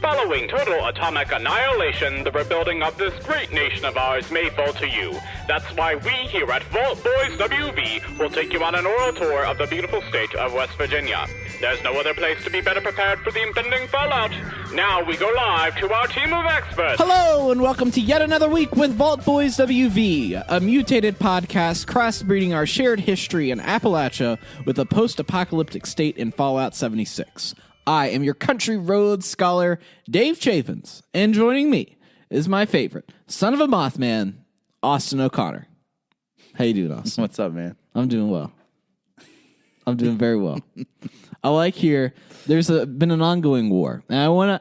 Following total atomic annihilation, the rebuilding of this great nation of ours may fall to you. That's why we here at Vault Boys WV will take you on an oral tour of the beautiful state of West Virginia. There's no other place to be better prepared for the impending fallout. Now we go live to our team of experts. Hello and welcome to yet another week with Vault Boys WV, a mutated podcast crossbreeding our shared history in Appalachia with a post-apocalyptic state in Fallout 76. I am your country road scholar, Dave Chaffins, and joining me is my favorite, son of a Mothman, Austin O'Connor. How you doing, Austin? What's up, man? I'm doing well. I'm doing very well. I like here, there's been an ongoing war, and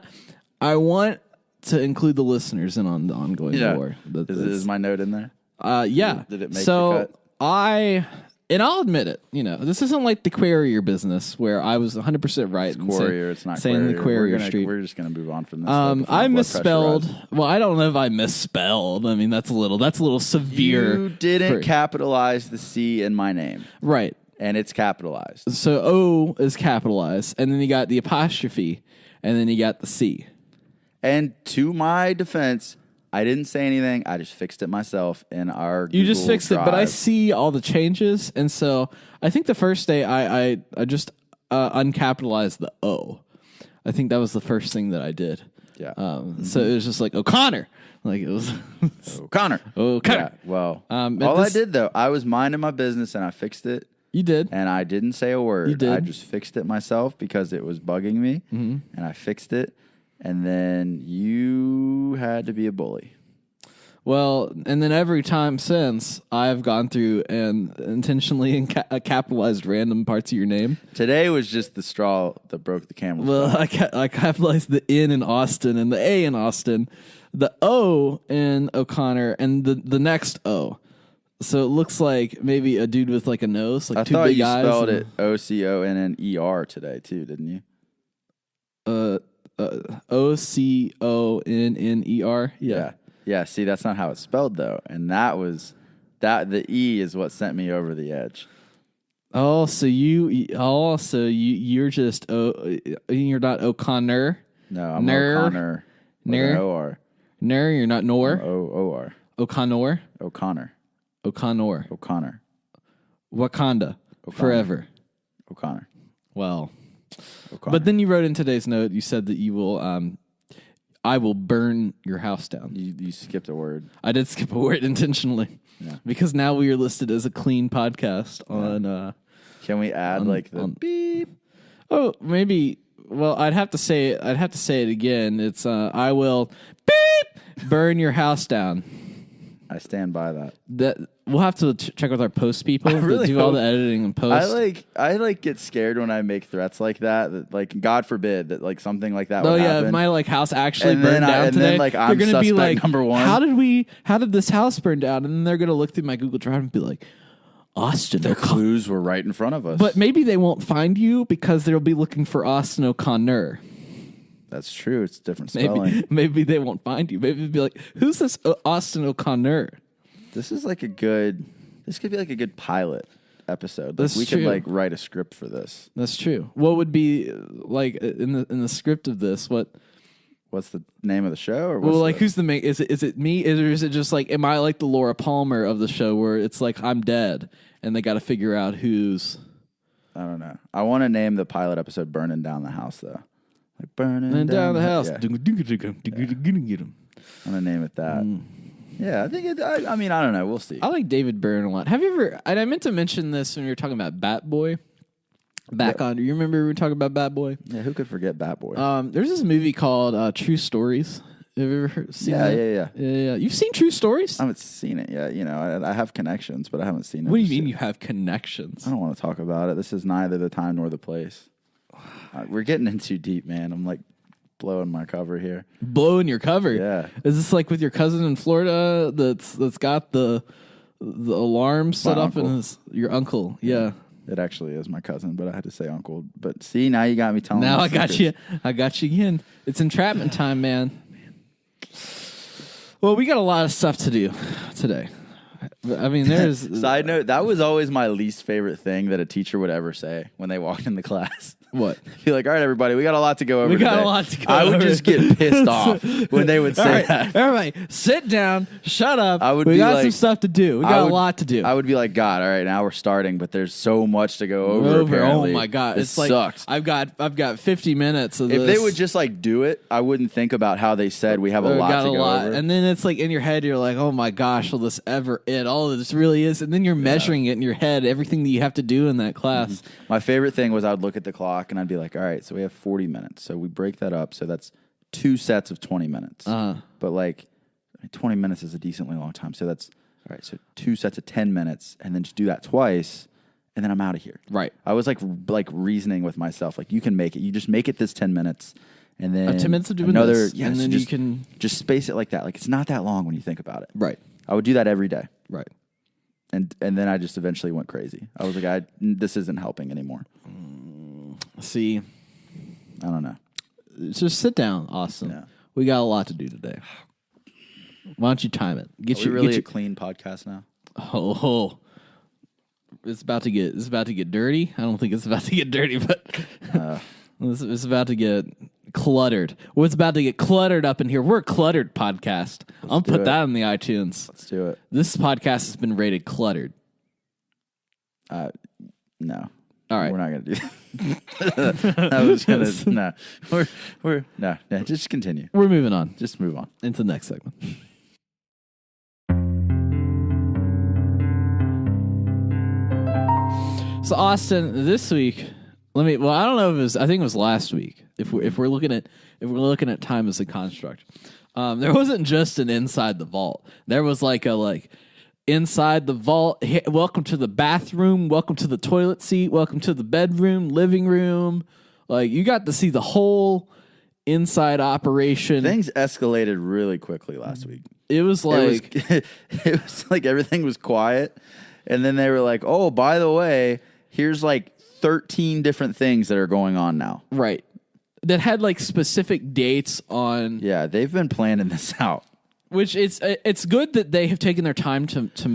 I want to include the listeners in on the ongoing war. Is my note in there? Yeah. Did it make the cut? And I'll admit it, this isn't like the Quarier business where I was 100% right. It's Quarier, it's not saying Quarier. the Quarier Street. We're just going to move on from this. I misspelled. Well, I don't know if I misspelled. I mean, that's a little severe. You didn't capitalize the C in my name. Right. And it's capitalized. So O is capitalized, and then you got the apostrophe, and then you got the C. And to my defense, I didn't say anything. I just fixed it myself in our You just Google fixed Drive. it, but I see all the changes, and so I think the first day I just uncapitalized the O. I think that was the first thing that I did. Yeah. So it was just like O'Connor. Like it was O'Connor. O'Connor. Yeah, well, all I did, though, I was minding my business, and I fixed it. You did. And I didn't say a word. You did. I just fixed it myself because it was bugging me, and I fixed it. And then you had to be a bully. Well, and then every time since, I've gone through and intentionally capitalized random parts of your name. Today was just the straw that broke the camel's back. Well, I capitalized the N in Austin and the A in Austin, the O in O'Connor, and the next O. So it looks like maybe a dude with like a nose, like two big eyes. I thought you spelled it O-C-O-N-N-E-R today too, didn't you? O-C-O-N-N-E-R. Yeah. Yeah, see, that's not how it's spelled though. And the E is what sent me over the edge. Oh, so you're just you're not O'Connor. No, I'm O'Connor. Ner. O-R. Ner, you're not Nor. O-O-R. O'Connor. O'Connor. O'Connor. O'Connor. Wakanda. O'Connor. Forever. O'Connor. Well, O'Connor. But then you wrote in today's note, you said that you will, I will burn your house down. You skipped a word. I did skip a word intentionally. Yeah. Because now we are listed as a clean podcast on, Can we add the beep? Oh, maybe. Well, I'd have to say it again. It's I will beep burn your house down. I stand by that. That we'll have to check with our post people that do all the editing and post. I get scared when I make threats like that. Like God forbid that like something like that. Oh would yeah, happen. if my house actually And burned then down today, then, they're I'm gonna be suspect like, number one. How did this house burn down? And then they're gonna look through my Google Drive and be like, Austin, The clues were right in front of us. But maybe they won't find you because they'll be looking for Austin O'Connor. That's true. It's different spelling. Maybe they won't find you. Maybe they'll be like, who's this Austin O'Connor? This could be like a good pilot episode. That's we true. could like write a script for this. That's true. What would be like in the script of this? What's the name of the show? Or who's the main? Is it me? Or is it just like, am I like the Laura Palmer of the show where it's like I'm dead and they got to figure out who's? I don't know. I want to name the pilot episode "Burning Down the House" though. Like burning down the house. Yeah. I'm gonna name it that. Yeah, I think I mean, I don't know. We'll see. I like David Byrne a lot. Have you ever? And I meant to mention this when we were talking about Bat Boy. On. Do you remember we were talking about Bat Boy? Yeah, who could forget Bat Boy? There's this movie called True Stories. Have you ever seen that? Yeah. You've seen True Stories? I haven't seen it yet. I have connections, but I haven't seen it. What do you mean you have connections? I don't want to talk about it. This is neither the time nor the place. We're getting in too deep, man. I'm like blowing my cover here. Blowing your cover? Yeah. Is this like with your cousin in Florida that's got the alarm set up in your uncle? Yeah. It actually is my cousin, but I had to say uncle. But see, now you got me telling. Now I got you. I got you again. It's entrapment time, man. Well, we got a lot of stuff to do today. I mean, there's... Side note, that was always my least favorite thing that a teacher would ever say when they walked in the class. What? Be like, all right, everybody, we got a lot to go over. We got today. a lot to go I would over. just get pissed off when they would say that. Everybody, sit down, shut up. I would we be got like- some stuff to do. We got a lot to do. I would be like, God, all right, now we're starting, but there's so much to go over. Oh Apparently. my God. This It's like sucks. I've got 50 minutes of If this. they would just like do it, I wouldn't think about how they said we have a lot got to a go lot. over. And then it's like in your head, you're like, oh my gosh, will this ever end? All of this really is. And then you're measuring it in your head, everything that you have to do in that class. My favorite thing was I would look at the clock and I'd be like, all right, so we have 40 minutes. So we break that up. So that's 2 sets of 20 minutes. But like 20 minutes is a decently long time. So that's, all right, so 2 sets of 10 minutes and then just do that twice and then I'm out of here. Right. I was like reasoning with myself, like you can make it. You just make it this 10 minutes and then 10 minutes of doing another, this, yeah, and so then just, you can... just space it like that. Like it's not that long when you think about it. Right. I would do that every day. Right. And then I just eventually went crazy. I was like, this isn't helping anymore. See, I don't know. just sit down, Austin. Yeah. We got a lot to do today. Why don't you time it? Are we really a clean podcast now? Oh, it's about to get dirty. I don't think it's about to get dirty, but it's about to get cluttered. What's about to get cluttered up in here? We're a cluttered podcast. I'll put that in the iTunes. Let's do it. This podcast has been rated cluttered. No. All right. We're not going to do that. I was going to, no. We're, no, just continue. We're moving on Just move on. into the next segment. So Austin, this week, I don't know if it was, I think it was last week. If we're looking at time as a construct, there wasn't just an inside the vault. There was like inside the vault. Welcome to the bathroom. Welcome to the toilet seat. Welcome to the bedroom, living room. Like you got to see the whole inside operation. Things escalated really quickly last week. It was like it was like everything was quiet. And then they were like, oh, by the way, here's like 13 different things that are going on now. right. That had like specific dates on. Yeah, they've been planning this out. Which it's good that they have taken their time to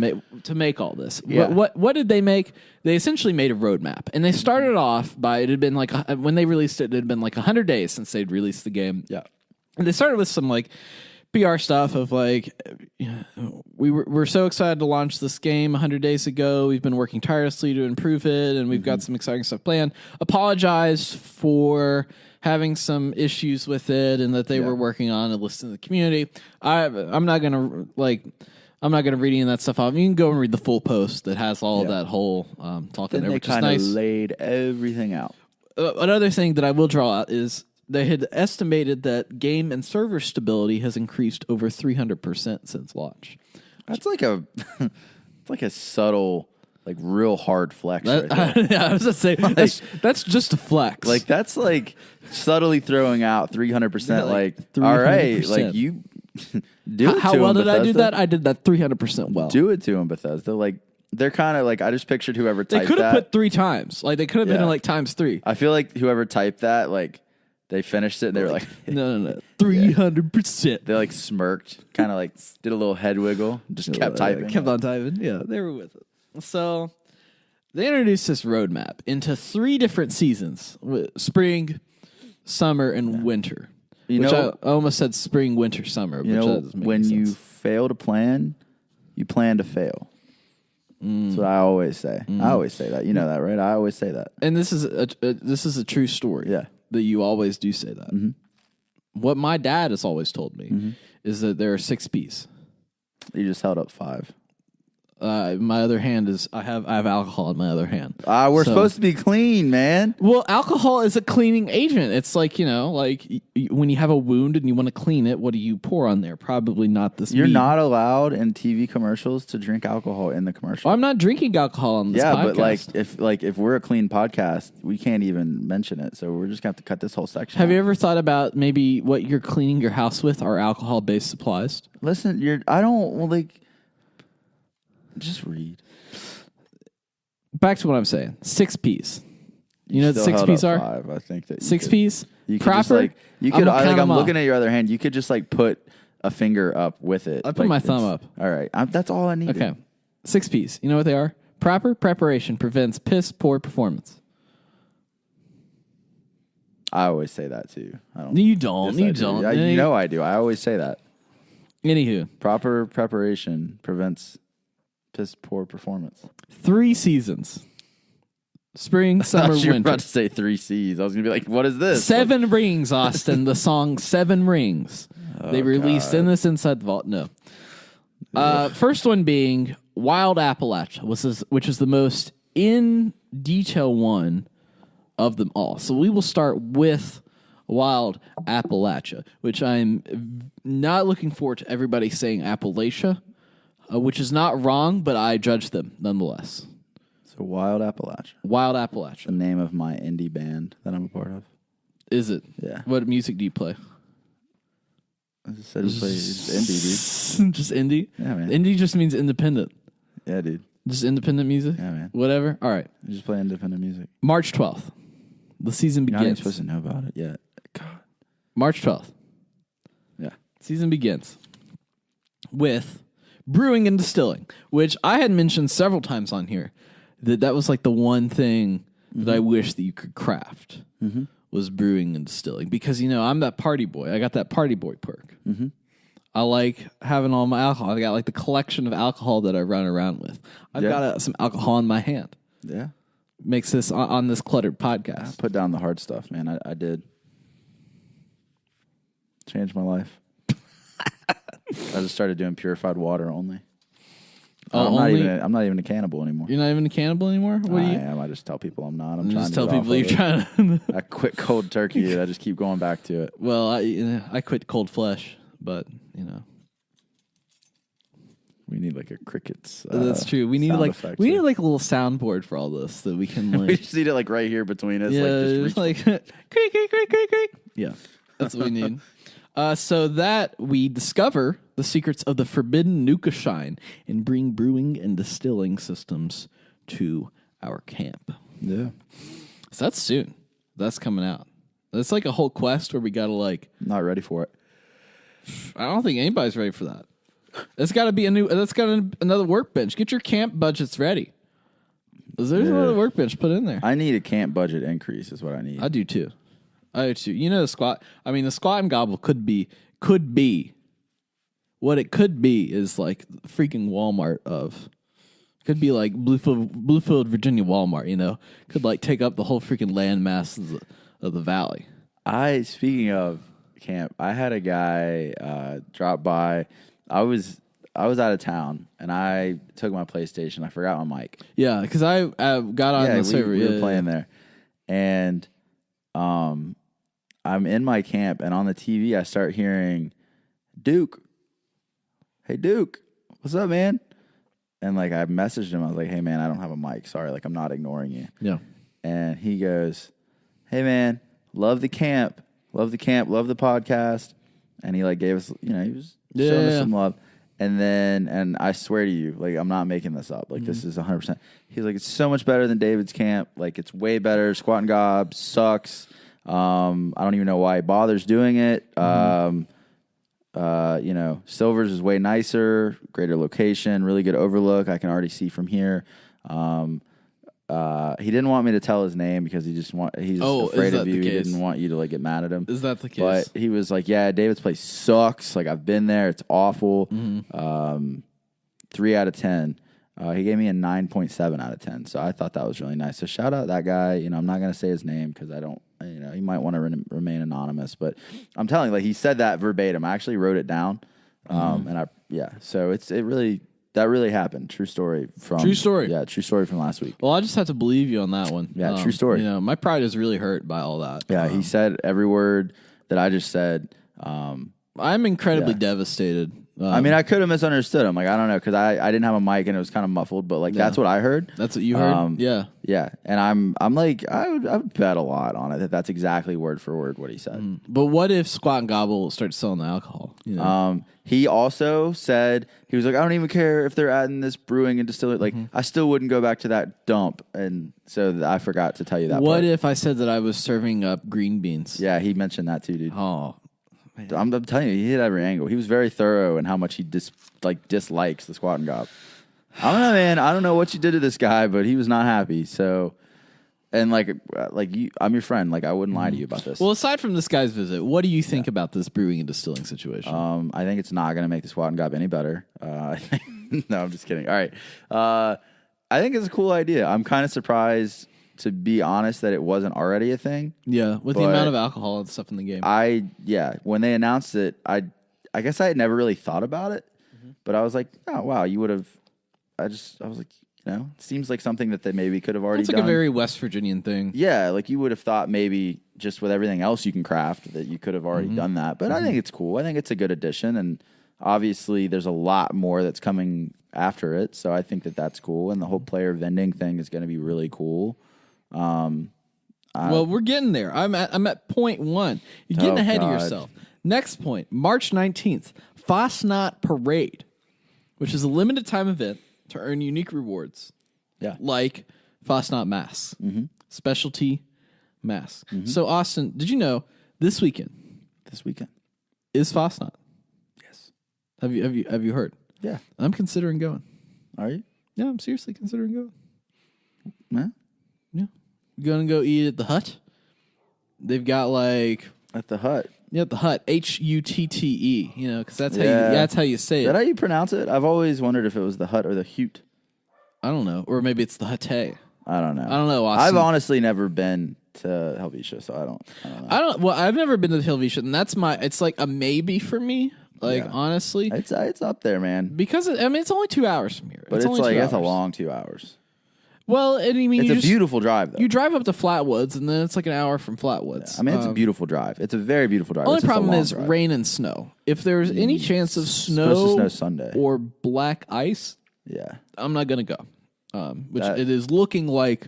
make all this. Yeah. What did they make? They essentially made a roadmap, and they started off by it had been like when they released it, it had been like 100 days since they'd released the game. Yeah, and they started with some like PR stuff of like we're so excited to launch this game 100 days ago. We've been working tirelessly to improve it, and we've got some exciting stuff planned. Apologize for having some issues with it and that they were working on and listen to the community. I'm not gonna read any of that stuff off. You can go and read the full post that has all of that whole talk in then there, they which is kind of nice. laid everything out. Another thing that I will draw out is they had estimated that game and server stability has increased over 300% since launch. That's like it's like a subtle, like real hard flex right there. I was gonna say that's just a flex. Like that's like subtly throwing out 300%. Like, all right, 300%. like you do it. How to well him, did I do Bethesda. that? I did that 300% well. Do it to him, Bethesda. Like they're kind of like I just pictured whoever They typed could have that. put 3 times. Like they could have been Yeah. in like times 3. I feel like whoever typed that, like they finished it and they were like, No, 300%. they like smirked, kind of like did a little head wiggle, just kept typing. Kept on typing. Yeah, they were with it. So they introduced this roadmap into 3 different seasons: spring, summer, and winter. You which know- I almost said spring, winter, summer. You which know, doesn't make when any you sense. fail to plan, you plan to fail. That's what I always say. I always say that. You know that, right? I always say that. And this is a true story. Yeah. That you always do say that. Mm-hmm. What my dad has always told me is that there are 6 P's. You just held up 5. My other hand is I have alcohol in my other hand. We're So- supposed to be clean, man. Well, alcohol is a cleaning agent. It's like, when you have a wound and you want to clean it, what do you pour on there? Probably not this You're mead. not allowed in TV commercials to drink alcohol in the commercial. Well, I'm not drinking alcohol on this podcast. but if we're a clean podcast, we can't even mention it. So we're just gonna have to cut this whole section. Have out. you ever thought about maybe what you're cleaning your house with are alcohol-based supplies? Listen, just read. Back to what I'm saying. 6 P's. You know what Still 6 held P's up are? 5. I think that 6 P's? You could Proper? just like you could. I'm off. looking at your other hand. You could just like put a finger up with it. I put my thumb up. All right, that's all I need. Okay. 6 P's. You know what they are? Proper preparation prevents piss poor performance. I always say that too. I don't. You don't. Yes, You I do. don't. You know I do. I always say that. Anywho, Proper preparation prevents piss poor performance. 3 seasons. Spring, summer, You were winter. about to say 3 C's. I was gonna be like, what is this? 7 Rings, Austin. The song 7 Rings. They released God. in this Inside the Vault. No. First one being Wild Appalachia, which is the most in detail one of them all. So we will start with Wild Appalachia, which I'm not looking forward to everybody saying Appalachia, which is not wrong, but I judge them nonetheless. So Wild Appalachia. Wild The Appalachia. name of my indie band that I'm a part of. Is it? Yeah. What music do you play? I just said we play indie, dude. Just indie? Yeah, man. Indie just means independent. Yeah, dude. Just independent music? Yeah, man. Whatever. All right. We just play independent music. March 12th. The season You're not even begins. supposed to know about it yet. God. March 12th. Yeah. Season begins with brewing and distilling, which I had mentioned several times on here. That was like the one thing that I wish that you could craft was brewing and distilling. Because, you know, I'm that party boy. I got that party boy perk. I like having all my alcohol. I got like the collection of alcohol that I run around with. I've got some alcohol in my hand. Yeah. Makes this on this cluttered podcast. Put down the hard stuff, man. I did. Changed my life. I just started doing purified water only. I'm not even a cannibal anymore. You're not even a cannibal anymore? What I are you? am. I just tell people I'm not. I'm You trying just to tell get off people of you're it. trying to. I quit cold turkey and I just keep going back to it. Well, I quit cold flesh, but you know We need like a crickets. that's true. We need sound like effect we need here. like a little soundboard for all this that we can like. We just need it like right here between us. Yeah, Like, just like creak, creak, creak, creak, creak. Yeah, that's what we need. So that we discover the secrets of the forbidden Nuka shine and bring brewing and distilling systems to our camp. yeah. So that's soon. That's coming out. That's like a whole quest where we gotta like. Not ready for it. I don't think anybody's ready for that. That's got to be another workbench. Get your camp budgets ready. There's another workbench put in there. I need a camp budget increase is what I need. I do too. You know the squat. I mean, the squat and gobble could be what it could be is like freaking Walmart of. Could be like Bluefield, Virginia Walmart. You know, could like take up the whole freaking landmass of the valley. Speaking of camp, I had a guy drop by. I was out of town and I took my PlayStation. I forgot my mic. Yeah, because I got on the server. We were playing there, and I'm in my camp, and on the TV I start hearing Duke. Hey Duke, what's up, man? And like I messaged him. I was like, hey man, I don't have a mic. Sorry, like I'm not ignoring you. Yeah. And he goes, hey man, love the camp, love the podcast. And he like gave us, he was showing us some love. And I swear to you, like I'm not making this up. Like this is 100%. He's like, it's so much better than David's camp. Like it's way better. Squat and Gob sucks. I don't even know why he bothers doing it. Silver's is way nicer, greater location, really good overlook. I can already see from here. He didn't want me to tell his name because he's afraid of you. He didn't want you to like get mad at him. Is that the case? But he was like, yeah, David's place sucks. Like I've been there. It's awful. 3 out of 10. He gave me a 9.7 out of 10. So I thought that was really nice. So shout out that guy. I'm not going to say his name because I don't, he might want to remain anonymous, but I'm telling you, like he said that verbatim. I actually wrote it down. So that really happened. True story. True story. Yeah, true story from last week. Well, I just have to believe you on that one. Yeah, true story. My pride is really hurt by all that. Yeah, he said every word that I just said. I'm incredibly devastated. I could have misunderstood him. Like, I don't know, because I didn't have a mic and it was kind of muffled, but like that's what I heard. That's what you heard? Yeah. Yeah. And I'm like, I would bet a lot on it that's exactly word for word what he said. But what if Squat and Gobble starts selling the alcohol? He also said, he was like, I don't even care if they're adding this brewing and distilling. Like, I still wouldn't go back to that dump. And so I forgot to tell you that What part. if I said that I was serving up green beans? Yeah, he mentioned that too, dude. Oh, I'm telling you, he hit every angle. He was very thorough in how much he dislikes the Squat and Gob. I don't know, man. I don't know what you did to this guy, but he was not happy. So And I'm your friend. Like, I wouldn't lie to you about this. Well, aside from this guy's visit, what do you think about this brewing and distilling situation? I think it's not going to make the Squat and Gob any better. No, I'm just kidding. All right. I think it's a cool idea. I'm kind of surprised, to be honest, that it wasn't already a thing. Yeah, with the amount of alcohol and stuff in the game. When they announced it, I guess I had never really thought about it, but I was like, oh, wow, you would have. I was like, it seems like something that they maybe could have already done. It's like a very West Virginian thing. Yeah, like you would have thought maybe just with everything else you can craft that you could have already done that. But I think it's cool. I think it's a good addition, and obviously there's a lot more that's coming after it. So I think that that's cool, and the whole player vending thing is going to be really cool. Well, we're getting there. I'm at point 1. You're getting ahead of yourself. Next point, March 19th, Fasnacht Parade, which is a limited time event to earn unique rewards. Yeah. Like Fasnacht Mass. Specialty Mass. So, Austin, did you know this weekend is Fasnacht? Yes. Have you heard? Yeah. I'm considering going. Are you? Yeah, I'm seriously considering going. Yeah. Yeah. Gonna go eat at the Hut. They've got at the Hut. Yeah, the Hut. Hutte. Because that's how you say Is it. that how you pronounce it? I've always wondered if it was the Hut or the Hute. I don't know, or maybe it's the Hutte. I don't know. Austin. I've honestly never been to Helvetia, so I don't know. Well, I've never been to Helvetia, and it's like a maybe for me. Honestly, it's up there, man. Because it's only 2 hours from here. But it's a long 2 hours. Well, and I mean, it's a beautiful drive, though. You drive up to Flatwoods, and then it's like an hour from Flatwoods. Yeah. I mean, it's a beautiful drive. It's a very beautiful drive. Only problem is rain and snow. If there's any chance of snow Sunday or black ice, I'm not gonna go. It is looking like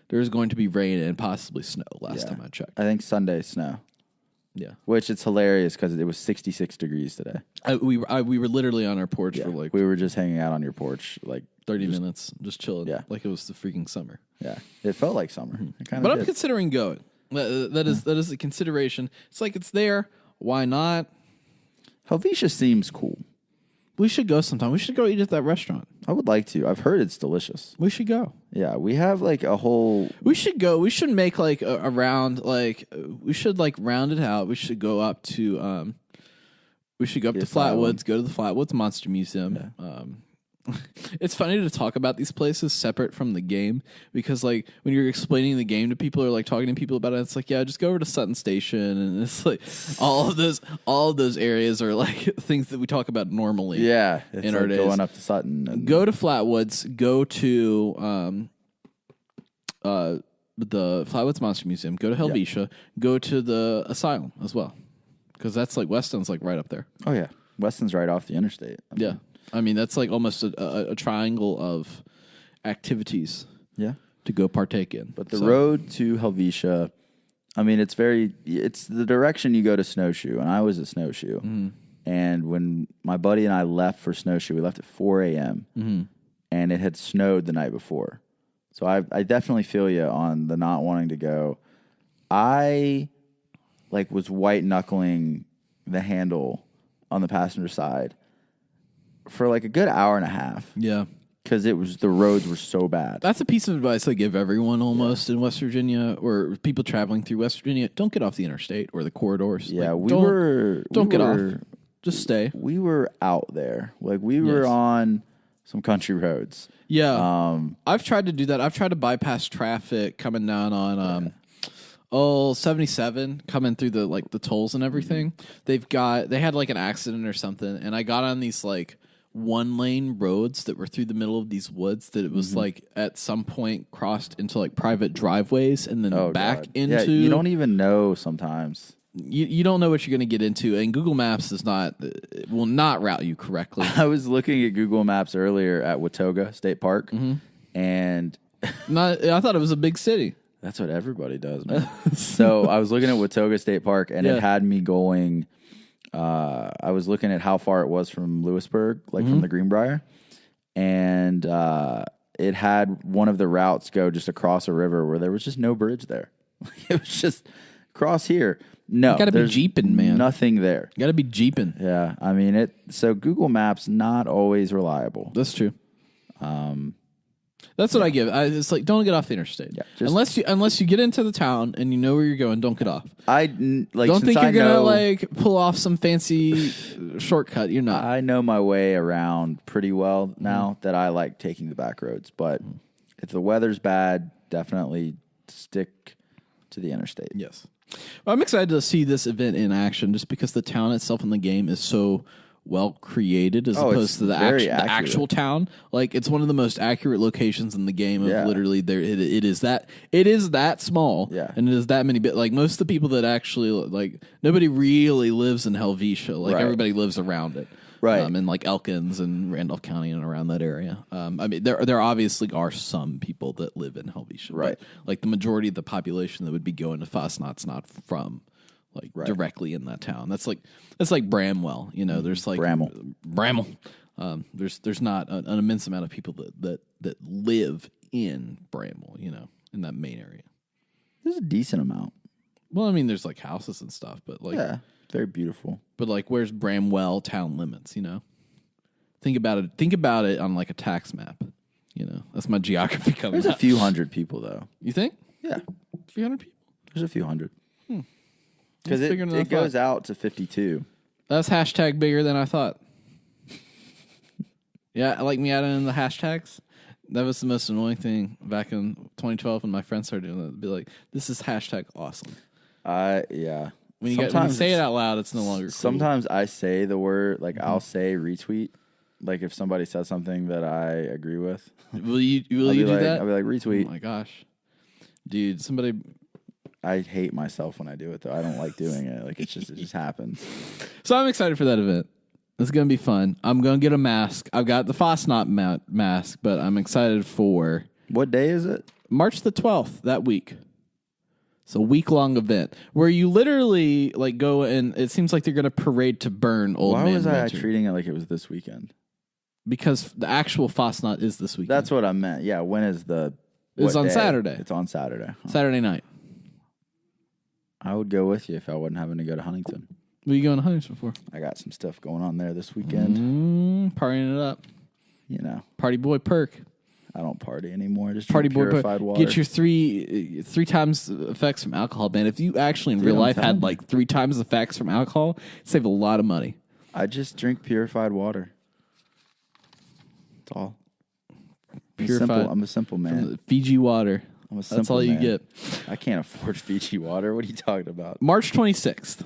there's going to be rain and possibly snow. Last time I checked, I think Sunday snow. Yeah, which it's hilarious because it was 66 degrees today. We were literally on our porch for we were just hanging out on your porch 30 minutes, just chilling. Yeah, like it was the freaking summer. Yeah, it felt like summer. But I'm considering going. That is a consideration. It's like it's there. Why not? Helvetia seems cool. We should go sometime. We should go eat at that restaurant. I would like to. I've heard it's delicious. We should go. Yeah, we have a whole. We should go. We should make a round. We should round it out. We should go up to. We should go up to Flatwoods. Go to the Flatwoods Monster Museum. Yeah. It's funny to talk about these places separate from the game because when you're explaining the game to people or talking to people about it, it's just go over to Sutton Station, and it's all of those areas are things that we talk about normally. Yeah, it's in our days. Going up to Sutton. And go to Flatwoods. Go to the Flatwoods Monster Museum. Go to Helvetia. Yeah. Go to the Asylum as well, because that's Weston's right up there. Oh yeah, Weston's right off the interstate. I mean, that's almost a triangle of activities to go partake in. But the road to Helvetia, I mean, it's the direction you go to Snowshoe, and I was at Snowshoe. Mm-hmm. And when my buddy and I left for Snowshoe, we left at 4 a.m., and it had snowed the night before. So I definitely feel you on the not wanting to go. I, was white-knuckling the handle on the passenger side for a good hour and a half. Yeah. Because the roads were so bad. That's a piece of advice I give everyone almost in West Virginia or people traveling through West Virginia. Don't get off the interstate or the corridors. Yeah, don't get off. Just stay. We were out there. We were on some country roads. Yeah. I've tried to do that. I've tried to bypass traffic coming down on 77 coming through the tolls and everything. They had an accident or something, and I got on these 1-lane roads that were through the middle of these woods that it was at some point crossed into private driveways and then back into. Yeah, you don't even know sometimes. You don't know what you're going to get into, and Google Maps will not route you correctly. I was looking at Google Maps earlier at Watauga State Park, and I thought it was a big city. That's what everybody does, man. So I was looking at Watauga State Park, and it had me going. I was looking at how far it was from Lewisburg, from the Greenbrier, and it had one of the routes go just across a river where there was just no bridge there. It was just cross here. No, you gotta be jeeping, man. Nothing there. You gotta be jeeping. Yeah, I mean it. So Google Maps not always reliable. That's true. That's what I give. It's like, don't get off the interstate. Yeah, unless you get into the town and you know where you're going, don't get off. Don't think you're gonna like pull off some fancy shortcut. You're not. I know my way around pretty well now that I like taking the back roads. But if the weather's bad, definitely stick to the interstate. Yes. Well, I'm excited to see this event in action just because the town itself in the game is so well created as opposed to the actual town. Like, it's one of the most accurate locations in the game of literally there. It is that small. Yeah. And it is that many like most of the people that actually like nobody really lives in Helvetia. Like everybody lives around it. Right. In like Elkins and Randolph County and around that area. I mean, there obviously are some people that live in Helvetia. Right. But, like, the majority of the population that would be going to Fasnacht's not from directly in that town. That's like Bramwell. You know, there's like Bramwell. There's not an immense amount of people that live in Bramwell. You know, in that main area. There's a decent amount. Well, I mean, there's like houses and stuff, but like very beautiful. But like, where's Bramwell town limits? You know, think about it. Think about it on like a tax map. You know, that's my geography coming. There's a few hundred people though. You think? Yeah, 300 people. There's a few hundred. Because it goes out to 52. That's hashtag bigger than I thought. Yeah, like me adding in the hashtags. That was the most annoying thing back in 2012 when my friends started doing that. It'd be like, this is hashtag awesome. Yeah. When you say it out loud, it's no longer cool. Sometimes I say the word, like I'll say retweet. Like if somebody says something that I agree with. Will you do that? I'll be like, retweet. Oh my gosh. Dude, somebody... I hate myself when I do it, though. I don't like doing it. Like, it just happens. So I'm excited for that event. It's going to be fun. I'm going to get a mask. I've got the Fasnacht mask, but I'm excited for... What day is it? March the 12th, that week. It's a week-long event where you literally like go and it seems like they're going to parade to burn Old Man Winter. Why was I treating it like it was this weekend? Because the actual Fasnacht is this weekend. That's what I meant. Yeah, when is the... It's on day? Saturday. It's on Saturday. Huh. Saturday night. I would go with you if I wasn't having to go to Huntington. What are you going to Huntington for? I got some stuff going on there this weekend. Partying it up. You know. Party boy perk. I don't party anymore. I just party drink purified water. Get your three times effects from alcohol, man. If you actually in real life had like 3 times the effects from alcohol, it'd save a lot of money. I just drink purified water. That's all. I'm a simple man. Fiji water. I'm a simple That's all man. you get. I can't afford Fiji water. What are you talking about? March 26th.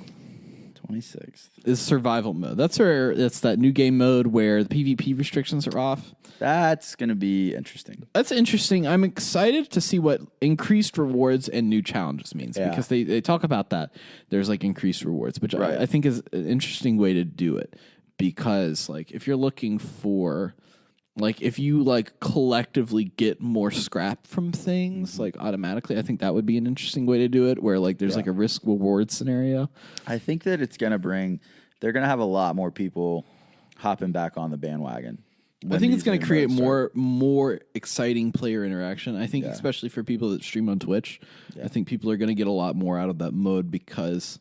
26th is survival mode. That's where it's that new game mode where the PvP restrictions are off. That's going to be interesting. That's interesting. I'm excited to see what increased rewards and new challenges means because they talk about that. There's like increased rewards, which I think is an interesting way to do it because like if you're looking for like if you like collectively get more scrap from things like automatically, I think that would be an interesting way to do it where like there's like a risk reward scenario. I think that it's going to they're going to have a lot more people hopping back on the bandwagon. I think it's going to create more exciting player interaction. I think especially for people that stream on Twitch, I think people are going to get a lot more out of that mode because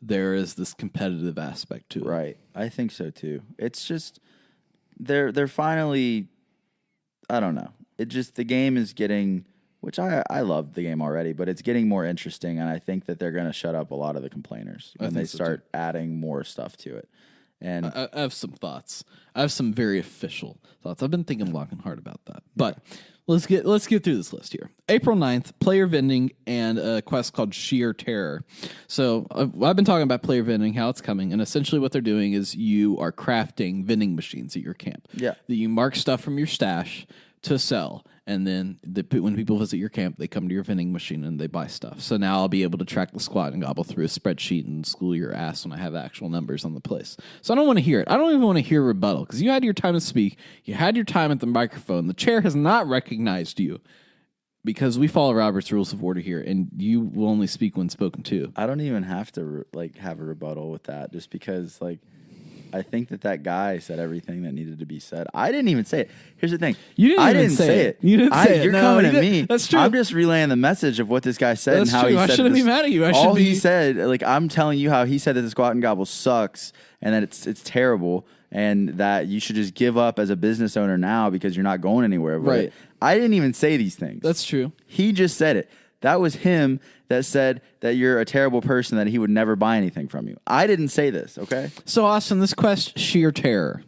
there is this competitive aspect to it. Right. I think so too. It's just they're finally, I don't know. It just the game is getting, which I love the game already, but it's getting more interesting, and I think that they're going to shut up a lot of the complainers when they start adding more stuff to it. And I have some thoughts. I have some very official thoughts. I've been thinking long and hard about that. But let's get through this list here. April 9th, player vending and a quest called Sheer Terror. So I've been talking about player vending, how it's coming, and essentially what they're doing is you are crafting vending machines at your camp. Yeah. That you mark stuff from your stash to sell. And then when people visit your camp, they come to your vending machine and they buy stuff. So now I'll be able to track the squad and gobble through a spreadsheet and school your ass when I have actual numbers on the place. So I don't want to hear it. I don't even want to hear rebuttal because you had your time to speak. You had your time at the microphone. The chair has not recognized you because we follow Robert's Rules of Order here, and you will only speak when spoken to. I don't even have to have a rebuttal with that just because I think that guy said everything that needed to be said. I didn't even say it. Here's the thing. I didn't say it. You didn't say it. You're coming at me. That's true. I'm just relaying the message of what this guy said That's and how true. he said I shouldn't be mad at you. He said, I'm telling you how he said that the Squat and Gobble sucks and that it's terrible. and that you should just give up as a business owner now because you're not going anywhere. But Right. I didn't even say these things. That's true. He just said it. That was him that said that you're a terrible person, that he would never buy anything from you. I didn't say this, okay? So, Austin, this quest, sheer terror.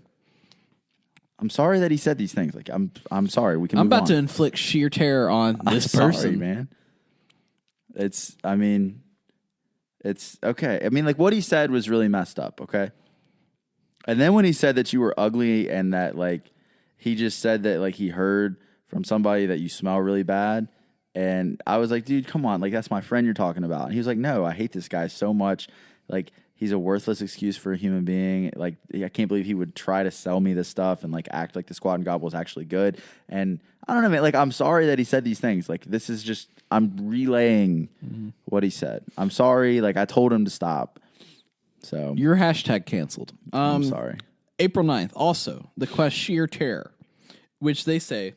I'm sorry that he said these things. Like, I'm sorry. We can I'm move about on. to inflict sheer terror on this I'm person. sorry, man. It's okay. I mean, like, what he said was really messed up, okay? And then when he said that you were ugly and that, like, he just said that, like, he heard from somebody that you smell really bad. And I was like, dude, come on. Like, that's my friend you're talking about. And he was like, no, I hate this guy so much. Like, he's a worthless excuse for a human being. Like, I can't believe he would try to sell me this stuff and, like, act like the Squad and Gobble is actually good. And I don't know, man. Like, I'm sorry that he said these things. Like, this is just, I'm relaying what he said. I'm sorry. Like, I told him to stop. So Your hashtag canceled. I'm sorry. April 9th, also, the quest Sheer Terror, which they say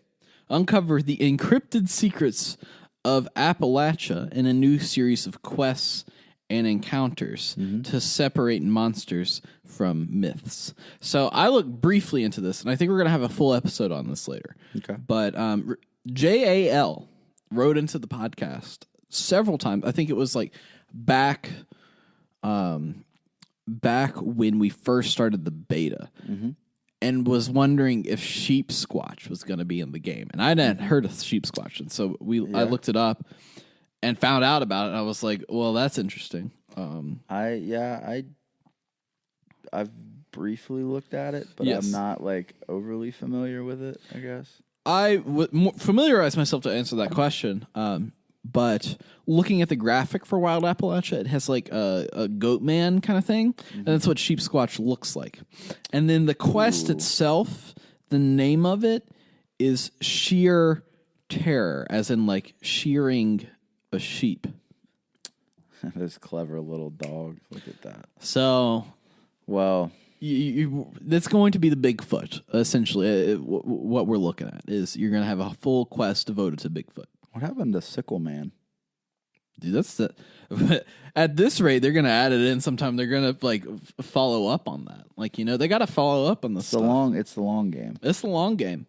uncover the encrypted secrets of Appalachia in a new series of quests and encounters to separate monsters from myths. So I looked briefly into this, and I think we're going to have a full episode on this later. Okay. But JAL wrote into the podcast several times. I think it was like back when we first started the beta, and was wondering if Sheep Squatch was going to be in the game. And I hadn't heard of Sheep Squatch, and so I looked it up and found out about it. And I was like, well, that's interesting. I've briefly looked at it, but Yes. I'm not like overly familiar with it, I guess. I would familiarize myself to answer that question. But looking at the graphic for Wild Appalachia, it has like a goat man kind of thing. And that's what Sheep Squatch looks like. And then the quest itself, the name of it is Sheer Terror, as in like shearing a sheep. Those clever little dogs. Look at that. So, Well, that's going to be the Bigfoot, essentially. What we're looking at is you're going to have a full quest devoted to Bigfoot. what happened to Sickle Man? Dude, that's the at this rate they're gonna add it in sometime. They're gonna like follow up on that. Like, you know, they got to follow up on this stuff. It's the long game. It's the long game.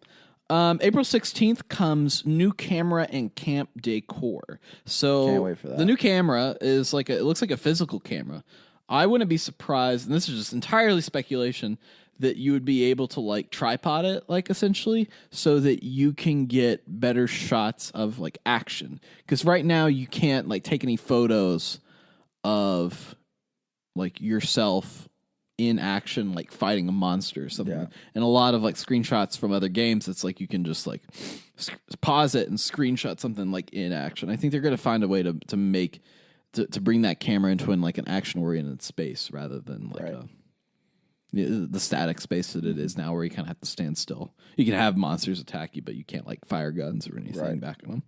April 16th comes new camera and camp decor. So Can't wait for that. The new camera is like it looks like a physical camera. I wouldn't be surprised, and this is just entirely speculation, that you would be able to like tripod it, like essentially, so that you can get better shots of like action. Because right now you can't like take any photos of like yourself in action, like fighting a monster or something. Yeah. And a lot of like screenshots from other games, it's like you can just like pause it and screenshot something like in action. I think they're going to find a way to make to bring that camera into like an action oriented space rather than like the static space that it is now, where you kind of have to stand still. You can have monsters attack you, but you can't like fire guns or anything back at them.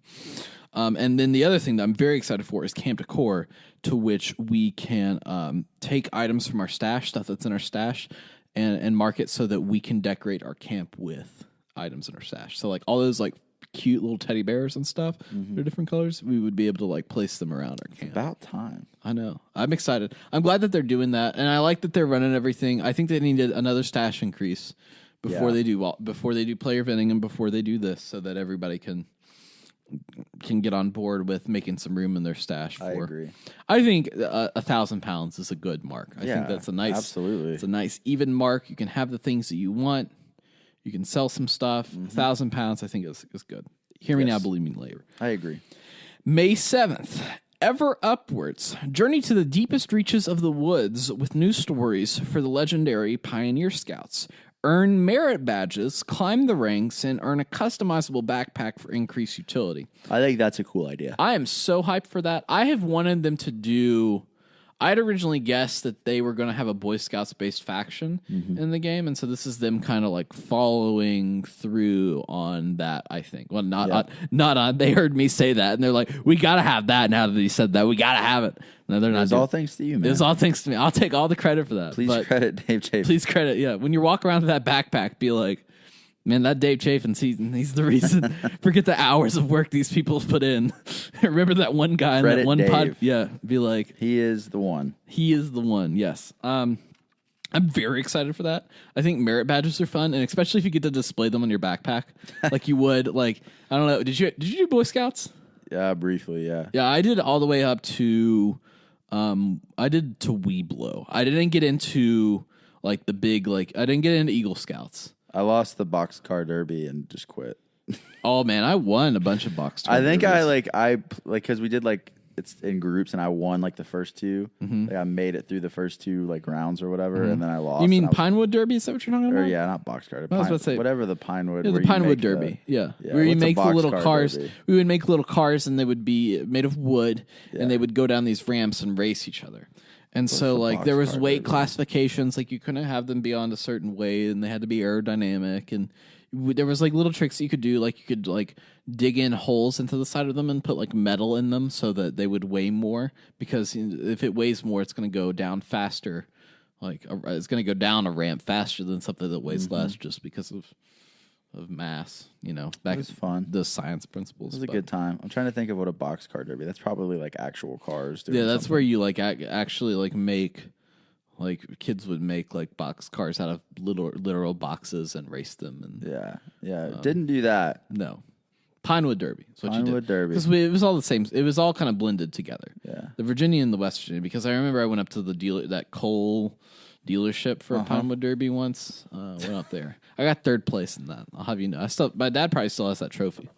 And then the other thing that I'm very excited for is camp decor, to which we can take items from our stash, stuff that's in our stash, and mark it so that we can decorate our camp with items in our stash. So like all those like cute little teddy bears and stuff, they're different colors. We would be able to like place them around our camp. About time. I know. I'm excited. I'm glad that they're doing that, and I like that they're running everything. I think they needed another stash increase before they do player vetting and before they do this, so that everybody can get on board with making some room in their stash. I agree. I think 1,000 pounds is a good mark. I think that's a nice, absolutely. It's a nice even mark. You can have the things that you want. You can sell some stuff. 1,000 pounds, I think, is good. Hear me now, believe me later. I agree. May 7th, Ever Upwards. Journey to the deepest reaches of the woods with new stories for the legendary Pioneer Scouts. Earn merit badges, climb the ranks, and earn a customizable backpack for increased utility. I think that's a cool idea. I am so hyped for that. I have wanted them to do... I'd originally guessed that they were going to have a Boy Scouts-based faction in the game, and so this is them kind of like following through on that, I think. Well, not on. They heard me say that, and they're like, we got to have that now that he said that. We got to have it. No, they're not. It's all thanks to you, man. It's all thanks to me. I'll take all the credit for that. Please credit Dave Chapin. Please credit, yeah. When you walk around with that backpack, be like, man, that Dave Chapin, he's the reason. Forget the hours of work these people have put in. Remember that one guy in that one pod? Yeah, be like, he is the one. He is the one, yes. I'm very excited for that. I think merit badges are fun, and especially if you get to display them on your backpack, like you would. Like, I don't know. Did you do Boy Scouts? Yeah, briefly. Yeah. Yeah, I did all the way up to, I did to Weeblo. I didn't get into like the big I didn't get into Eagle Scouts. I lost the boxcar derby and just quit. Oh man, I won a bunch of boxcar. I think derbies. I because we did like it's in groups and I won like the first two. Mm-hmm. Like I made it through the first two like rounds or whatever, and then I lost. You mean and I was- Pinewood Derby? Is that what you're talking about? Or yeah, not boxcar. I was about to say whatever the Pinewood. Yeah, where the you Pinewood make Derby. Yeah, Where you what's a make the little boxcar cars. derby? We would make little cars, and they would be made of wood, and they would go down these ramps and race each other. And so, a like, there was boxcar weight derby? classifications. Like, you couldn't have them beyond a certain weight, and they had to be aerodynamic. And there was like little tricks you could do. Like, you could like dig in holes into the side of them and put like metal in them so that they would weigh more. Because if it weighs more, it's going to go down faster. Like, it's going to go down a ramp faster than something that weighs less, just because of mass. You know, back was fun. The science principles. It was a good time. I'm trying to think of what a boxcar derby. That's probably like actual cars. doing Yeah, that's something. where you like actually like make like kids would make like box cars out of literal boxes and race them. And Yeah. Didn't do that. no, Pinewood Derby. That's what you Pinewood did. Derby. Because it was all the same. It was all kind of blended together. Yeah. The Virginia and the West Virginia. Because I remember I went up to the that coal dealership for a Pinewood Derby once. Went up there. I got third place in that. I'll have you know. My dad probably still has that trophy.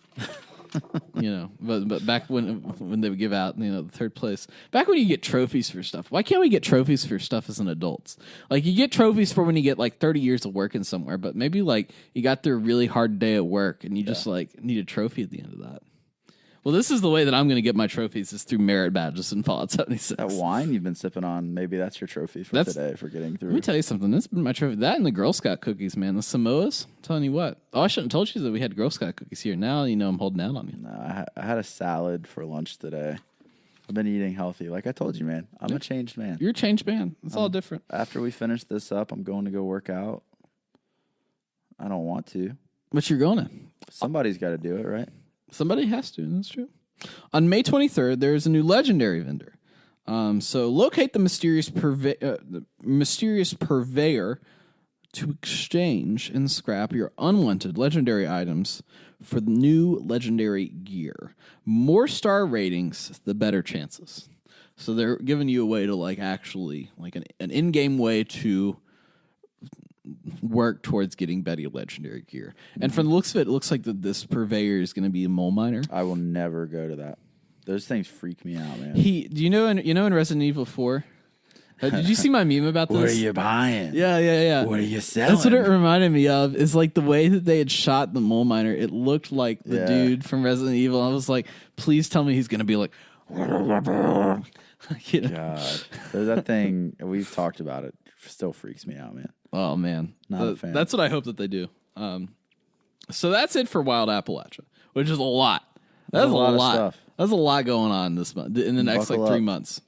You know, but back when they would give out, you know, the third place. Back when you get trophies for stuff. Why can't we get trophies for stuff as an adults? Like, you get trophies for when you get like 30 years of working somewhere, but maybe like you got through a really hard day at work and you just like need a trophy at the end of that. Well, this is the way that I'm going to get my trophies is through merit badges in Fallout 76. That wine you've been sipping on, maybe that's your trophy for today for getting through. Let me tell you something. This has been my trophy. That and the Girl Scout cookies, man. The Samoas. I'm telling you what. Oh, I shouldn't have told you that we had Girl Scout cookies here. Now you know I'm holding out on you. No, I had a salad for lunch today. I've been eating healthy. Like I told you, man. I'm a changed man. You're a changed man. It's all different. After we finish this up, I'm going to go work out. I don't want to. But you're going to. Somebody's got to do it, right? Somebody has to, and that's true. On May 23rd, there is a new legendary vendor. So locate the mysterious purveyor to exchange and scrap your unwanted legendary items for the new legendary gear. More star ratings, the better chances. So they're giving you a way to like actually like an in-game way to work towards getting better legendary gear. And from the looks of it, it looks like this purveyor is going to be a mole miner. I will never go to that. Those things freak me out, man. Do you know in Resident Evil 4? Did you see my meme about this? What are you buying? Yeah. What are you selling? That's what it reminded me of. Is like the way that they had shot the mole miner. It looked like the dude from Resident Evil. I was like, please tell me he's going to be like, you know? God, that thing we've talked about it still freaks me out, man. Oh man, Not a fan. That's what I hope that they do. So that's it for Wild Appalachia, which is a lot. That's a lot of stuff. That's a lot going on this month in the next Buckle like 3 up. months.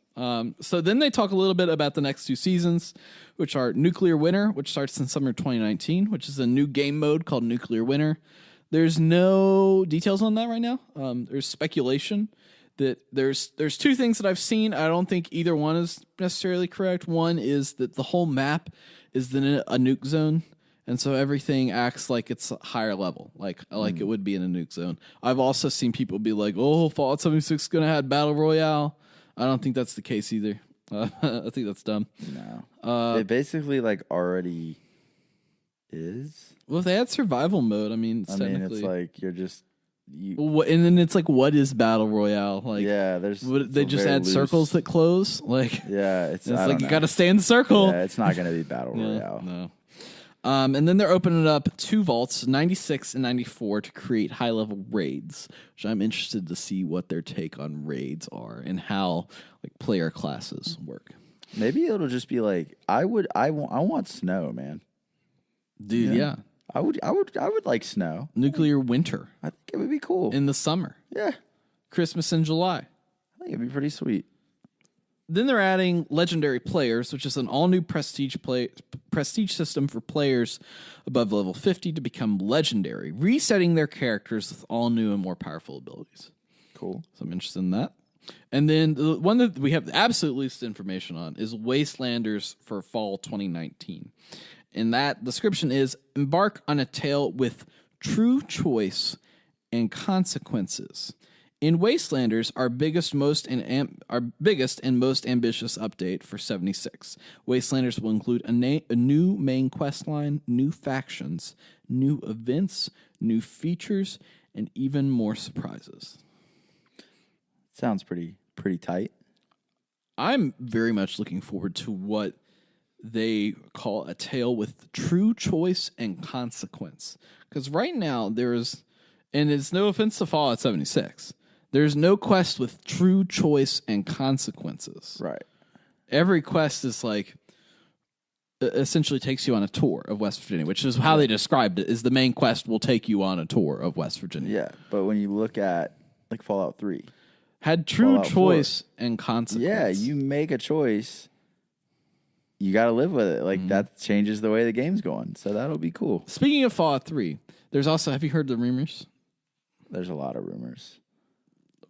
So then they talk a little bit about the next two seasons, which are Nuclear Winter, which starts in summer 2019, which is a new game mode called Nuclear Winter. There's no details on that right now. There's speculation that there's two things that I've seen. I don't think either one is necessarily correct. One is that the whole map is then a nuke zone, and so everything acts like it's a higher level, like it would be in a nuke zone. I've also seen people be like, "Oh, Fallout 76 is going to have Battle Royale." I don't think that's the case either. I think that's dumb. No, it basically like already is. Well, if they had survival mode, I mean, technically, it's like you're just and then it's like, what is Battle Royale? Like, they just add circles that close. Like, it's like you got to stay in the circle. Yeah, it's not going to be Battle Royale. No. And then they're opening up two vaults, 96 and 94, to create high-level raids, which I'm interested to see what their take on raids are and how like player classes work. Maybe it'll just be like I want snow, man. Dude, yeah. I would like snow. Nuclear Winter I think it would be cool. in the summer. Yeah, Christmas in July. I think it'd be pretty sweet. Then they're adding Legendary Players, which is an all-new prestige system for players above level 50 to become legendary, resetting their characters with all new and more powerful abilities. Cool. So I'm interested in that. And then the one that we have the absolute least information on is Wastelanders for fall 2019. And that description is embark on a tale with true choice and consequences. In Wastelanders, our biggest and most ambitious update for 76. Wastelanders will include a new main quest line, new factions, new events, new features, and even more surprises. Sounds pretty tight. I'm very much looking forward to what they call a tale with true choice and consequence. Because right now there's, and it's no offense to Fallout 76, there's no quest with true choice and consequences. Right. Every quest is like, essentially takes you on a tour of West Virginia, which is how they described it, is the main quest will take you on a tour of West Virginia. Yeah, but when you look at like Fallout 3. Had true Fallout choice and consequence. Yeah, you make a choice. You got to live with it. Like, that changes the way the game's going. So that'll be cool. Speaking of Fallout 3, there's also, have you heard the rumors? There's a lot of rumors.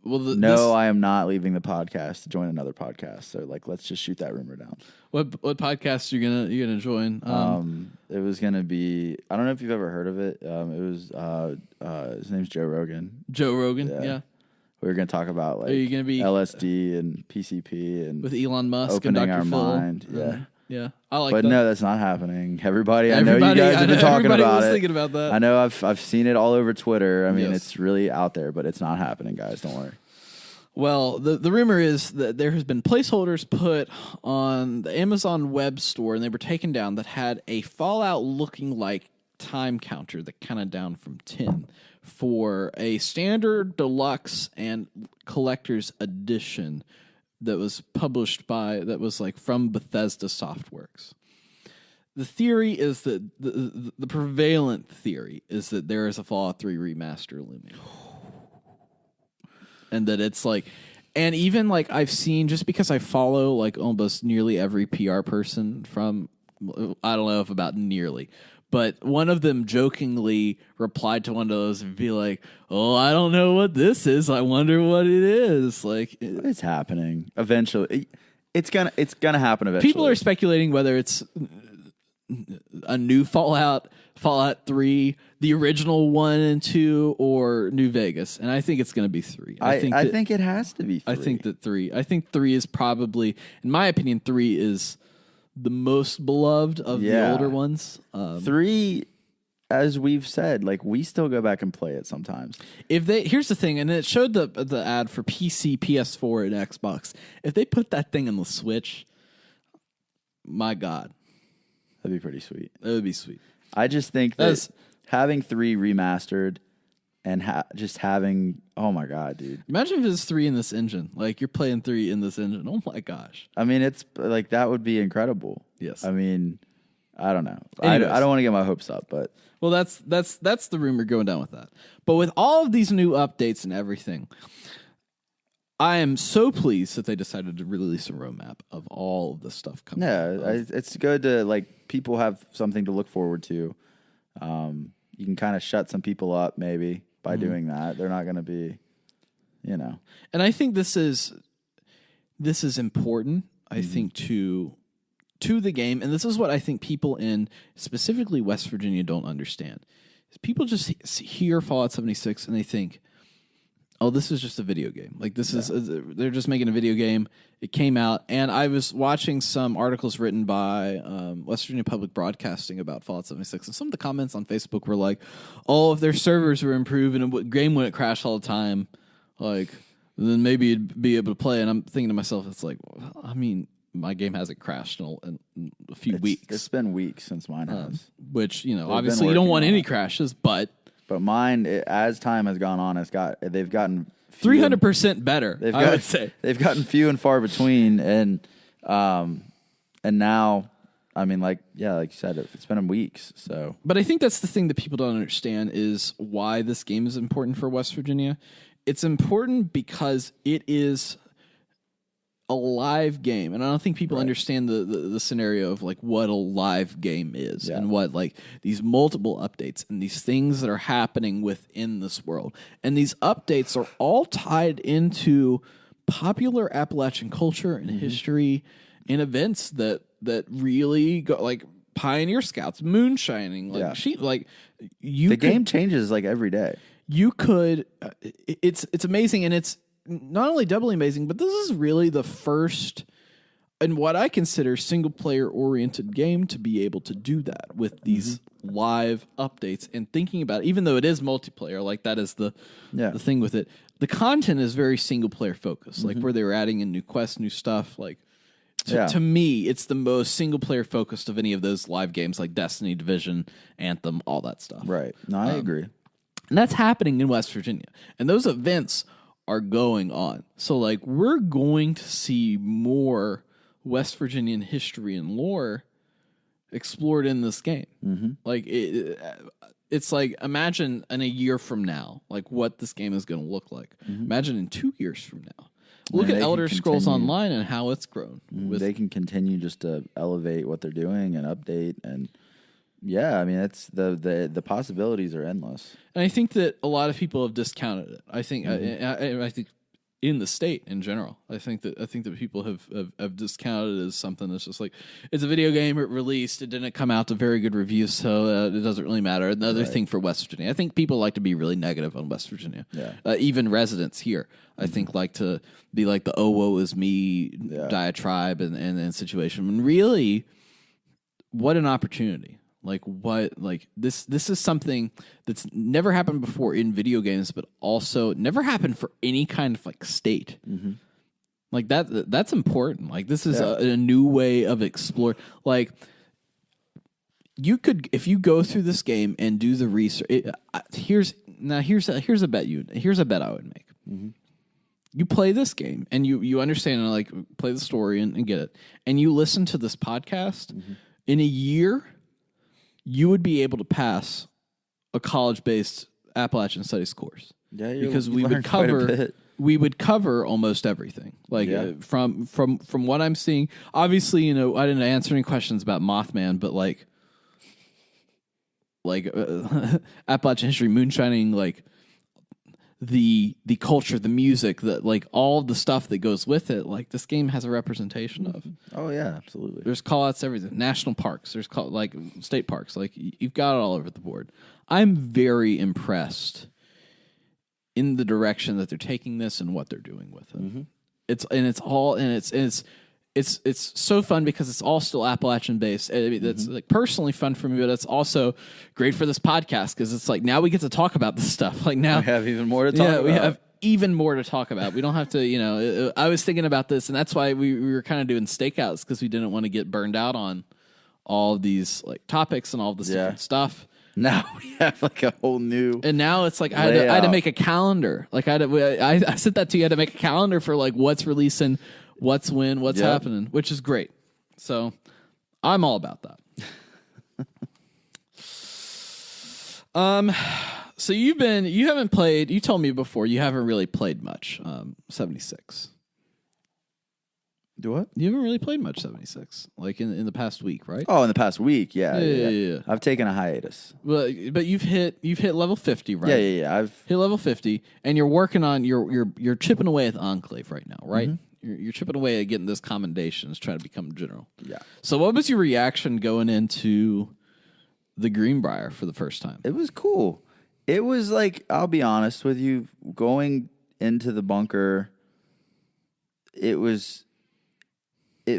Well, I am not leaving the podcast to join another podcast. So, like, let's just shoot that rumor down. What podcast you gonna join? It was gonna be. I don't know if you've ever heard of it. It was. His name's Joe Rogan. Joe Rogan. Yeah. We were gonna talk about like Are you gonna be LSD and PCP and with Elon Musk opening and Dr. our Phil? mind. Yeah. Yeah. I like But that. no, that's not happening. Everybody, I know you guys have been talking everybody about was it. thinking about that. I know I've seen it all over Twitter. I mean, Yes. it's really out there, but it's not happening, guys. Don't worry. Well, the rumor is that there has been placeholders put on the Amazon web store, and they were taken down, that had a Fallout looking like time counter that counted down from 10 for a standard, deluxe, and collector's edition that was published that was like from Bethesda Softworks. The theory is that the prevalent theory is that there is a Fallout 3 remaster looming. And that it's like, and even like I've seen, just because I follow like almost nearly every PR person from, I don't know if about nearly, but one of them jokingly replied to one of those and be like, "Oh, I don't know what this is. I wonder what it is." Like, It's happening eventually. It's gonna happen eventually. people are speculating whether it's a new Fallout 3, the original 1 and 2, or New Vegas. And I think it's going to be 3. I think it has to be 3. I think 3 is probably, in my opinion, 3 is the most beloved of the older ones. 3, as we've said, like, we still go back and play it sometimes. Here's the thing, and it showed the ad for PC, PS4, and Xbox. If they put that thing on the Switch, my God. That'd be pretty sweet. That would be sweet. I just think that having 3 remastered and just having, oh my God, dude. Imagine if it's 3 in this engine. Like, you're playing 3 in this engine. Oh my gosh. I mean, it's like, that would be incredible. Yes. I mean, I don't know. I don't want to get my hopes up, but. Well, that's the rumor going down with that. But with all of these new updates and everything, I am so pleased that they decided to release a roadmap of all of this stuff coming. Yeah, it's good to, like, people have something to look forward to. You can kind of shut some people up maybe by doing that. They're not going to be, you know. And I think this is important, I think, to the game. And this is what I think people in specifically West Virginia don't understand. Is people just hear Fallout 76 and they think, oh, this is just a video game. Like, this is, they're just making a video game. It came out, and I was watching some articles written by West Virginia Public Broadcasting about Fallout 76, and some of the comments on Facebook were like, oh, if their servers were improved and the game wouldn't crash all the time, like, then maybe you'd be able to play. And I'm thinking to myself, it's like, well, I mean, my game hasn't crashed in a few weeks. It's been weeks since mine has. Which, you know, They've obviously you don't want any crashes, but mine, as time has gone on, they've gotten 300% better. I would say they've gotten few and far between, and now, I mean, like you said, it's been weeks. So, but I think that's the thing that people don't understand is why this game is important for West Virginia. It's important because it is a live game, and I don't think people understand the scenario of like what a live game is and what like these multiple updates and these things that are happening within this world. And these updates are all tied into popular Appalachian culture and history and events that really go like Pioneer Scouts, moonshining, like the game changes like every day. You could, it's amazing, and it's not only doubly amazing, but this is really the first and what I consider single player oriented game to be able to do that with these live updates and thinking about it, even though it is multiplayer, like that is the thing with it. The content is very single player focused, like where they were adding in new quests, new stuff. Like to me, it's the most single player focused of any of those live games, like Destiny, Division, Anthem, all that stuff. Right. No, I agree. And that's happening in West Virginia. And those events are going on. So, like, we're going to see more West Virginian history and lore explored in this game. Like, it's like, imagine in a year from now, like, what this game is going to look like. Imagine in 2 years from now. Look at Elder Scrolls Online and how it's grown. They can continue just to elevate what they're doing and update and... Yeah, I mean, it's the possibilities are endless, and I think that a lot of people have discounted it. I think I think in the state in general, I think that people have discounted it as something that's just like it's a video game. It released, it didn't come out to very good reviews, so it doesn't really matter. Another thing for West Virginia, I think people like to be really negative on West Virginia. Yeah, even residents here, I think like to be like the "oh woe is me" diatribe and situation. And really, what an opportunity. Like this is something that's never happened before in video games, but also never happened for any kind of like state. Like that's important. Like this is a new way of explore. Like you could, if you go through this game and do the research. Here's a bet I would make. You play this game and you understand and like play the story and get it, and you listen to this podcast in a year. You would be able to pass a college-based Appalachian Studies course. Yeah, because we would cover almost everything. Like from what I'm seeing, obviously, I didn't answer any questions about Mothman, but like Appalachian history, moonshining, like the culture, the music, that like all the stuff that goes with it. Like this game has a representation of. Oh yeah, absolutely. There's call outs to everything. National parks. There's like state parks. Like you've got it all over the board. I'm very impressed in the direction that they're taking this and what they're doing with it. It's so fun because it's all still Appalachian based. I mean, that's like personally fun for me, but it's also great for this podcast because it's like now we get to talk about this stuff. Like now we have even more to talk about. We have even more to talk about. We don't have to, I was thinking about this, and that's why we were kind of doing stakeouts because we didn't want to get burned out on all of these like topics and all this different stuff. Now we have like a whole new, and now it's like I had to make a calendar. Like I sent that to you. I had to make a calendar for like what's releasing. What's when, what's happening, which is great. So I'm all about that. So you haven't played, you told me before, you haven't really played much 76. Do what? You haven't really played much 76, like in the past week, right? Oh, in the past week, yeah. I've taken a hiatus. Well, but you've hit level 50, right? Yeah. I've hit level 50, and you're working on you're chipping away at the Enclave right now, right? You're chipping away at getting this commendations, trying to become general. Yeah. So what was your reaction going into the Greenbrier for the first time? It was cool. It was like, I'll be honest with you, going into the bunker, it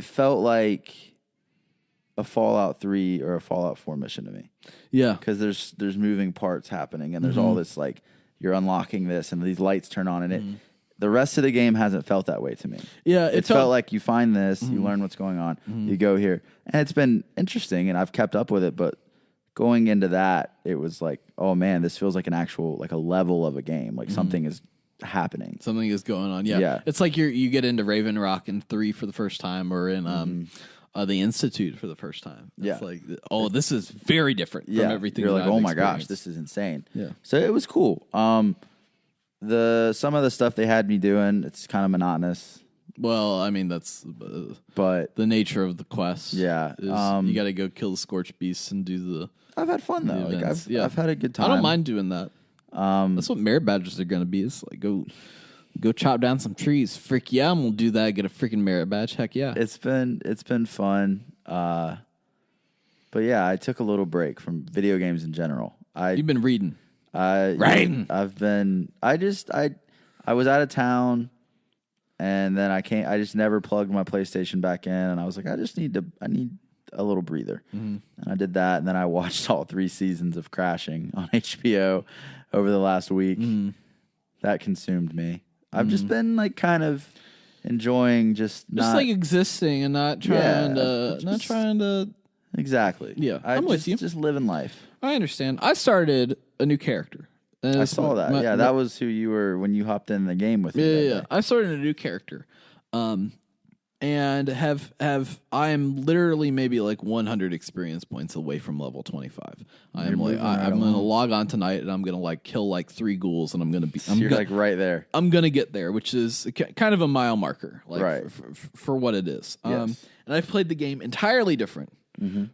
felt like a Fallout 3 or a Fallout 4 mission to me. Yeah. Because there's moving parts happening, and there's all this, like, you're unlocking this, and these lights turn on, and it... The rest of the game hasn't felt that way to me. Yeah, it felt like you find this, you learn what's going on, you go here. And it's been interesting, and I've kept up with it, but going into that, it was like, oh man, this feels like an actual, like a level of a game. Like something is happening. Something is going on, yeah. It's like you get into Raven Rock in 3 for the first time, or in the Institute for the first time. It's like, oh, this is very different from everything You're that like, I've oh my experienced. gosh, this is insane. Yeah. So it was cool. Some of the stuff they had me doing, it's kind of monotonous. Well, I mean, that's but the nature of the quest. Yeah. You got to go kill the Scorched Beasts and do the... I've had fun, though. Like I've had a good time. I don't mind doing that. That's what merit badges are going to be. Is like go Go chop down some trees. Frick yeah, I'm gonna do that. Get a freaking merit badge. Heck yeah. It's been fun. But yeah, I took a little break from video games in general. You've been reading. Right. I was out of town, and then I just never plugged my PlayStation back in, and I was like, I need a little breather. And I did that, and then I watched all 3 seasons of Crashing on HBO over the last week. That consumed me. I've just been like kind of enjoying just like existing and not trying to exactly. Yeah, I'm with you. Just living life. I understand. I started a new character. I saw that. That was who you were when you hopped in the game with me. Yeah. I started a new character, and I'm literally maybe like 100 experience points away from level 25. I'm gonna log on tonight and I'm gonna like kill like 3 ghouls and you're like right there. I'm gonna get there, which is kind of a mile marker, like right. for what it is. Yes. And I've played the game entirely different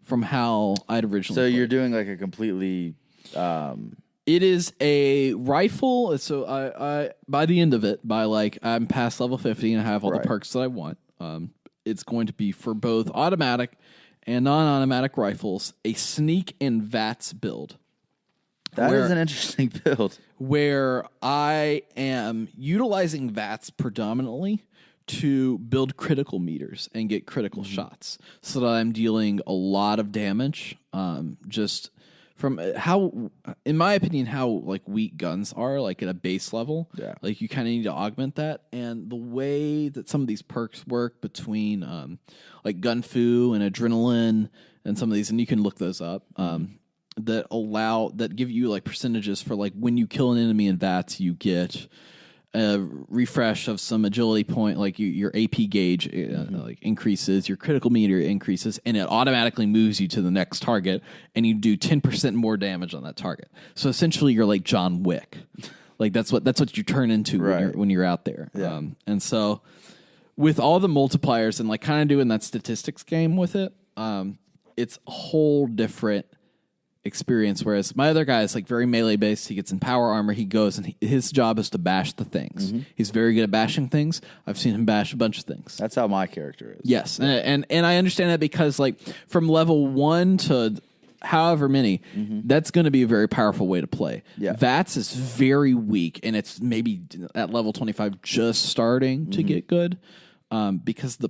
from how I'd originally. So played. you're doing like a completely. It is a rifle. So I by the end of it, I'm past level 50 and I have all the perks that I want. It's going to be for both automatic and non-automatic rifles, a sneak and VATS build. That is an interesting build. Where I am utilizing VATS predominantly to build critical meters and get critical shots so that I'm dealing a lot of damage. Just from how, in my opinion, how like weak guns are, like at a base level. Yeah. Like you kind of need to augment that. And the way that some of these perks work between like gun fu and adrenaline and some of these, and you can look those up, that give you like percentages for like when you kill an enemy in VATS, you get a refresh of some agility point, like your AP gauge like increases, your critical meter increases, and it automatically moves you to the next target, and you do 10% more damage on that target. So essentially, you're like John Wick. Like that's what you turn into when you're out there. Yeah. And so with all the multipliers and like kind of doing that statistics game with it, it's a whole different experience, whereas my other guy is like very melee based. He gets in power armor, he goes and his job is to bash the things. He's very good at bashing things. I've seen him bash a bunch of things. That's how my character is. Yes. And I understand that because like from level 1 to however many, that's going to be a very powerful way to play. Yeah. VATS is very weak, and it's maybe at level 25 just starting to get good. Because the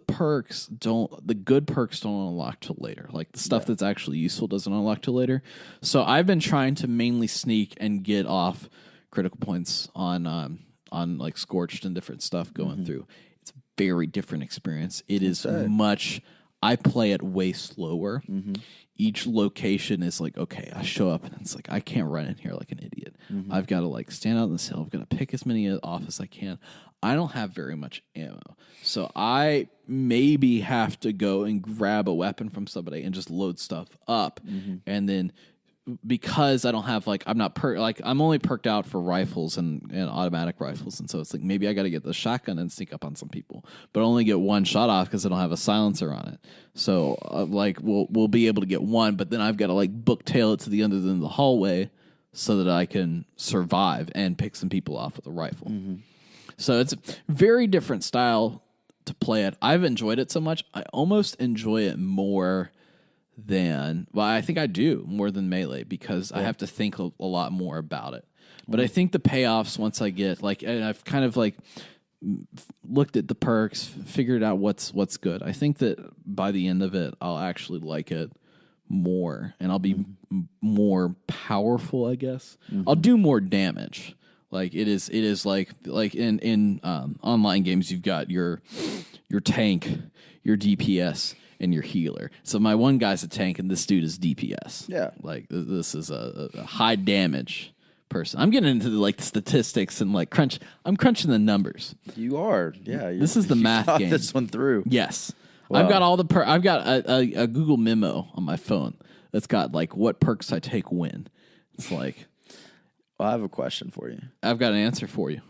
good perks don't unlock till later. Like the stuff that's actually useful doesn't unlock till later. So I've been trying to mainly sneak and get off critical points on like Scorched and different stuff going through. It's a very different experience. It is I play it way slower. Each location is like, okay, I show up and it's like, I can't run in here like an idiot. I've got to like stand out in this hill. I've got to pick as many off as I can. I don't have very much ammo. So I maybe have to go and grab a weapon from somebody and just load stuff up. And then because I don't have like, I'm only perked out for rifles and automatic rifles. And so it's like, maybe I got to get the shotgun and sneak up on some people, but only get one shot off because I don't have a silencer on it. So like we'll be able to get one, but then I've got to like booktail it to the end of the hallway so that I can survive and pick some people off with a rifle. So it's a very different style to play it. I've enjoyed it so much. I almost enjoy it more than, well, I think I do more than Melee because I have to think a lot more about it. But I think the payoffs once I get like, and I've kind of like looked at the perks, figured out what's good. I think that by the end of it, I'll actually like it more and I'll be more powerful, I guess. I'll do more damage. Like it is like in online games, you've got your tank, your DPS, and your healer. So my one guy's a tank, and this dude is DPS. Yeah, like this is a high damage person. I'm getting into the statistics and like crunch. I'm crunching the numbers. You are, yeah. This is the math game. This one through. Yes, wow. I've got all the I've got a Google memo on my phone that's got like what perks I take when. It's like. Well, I have a question for you. I've got an answer for you.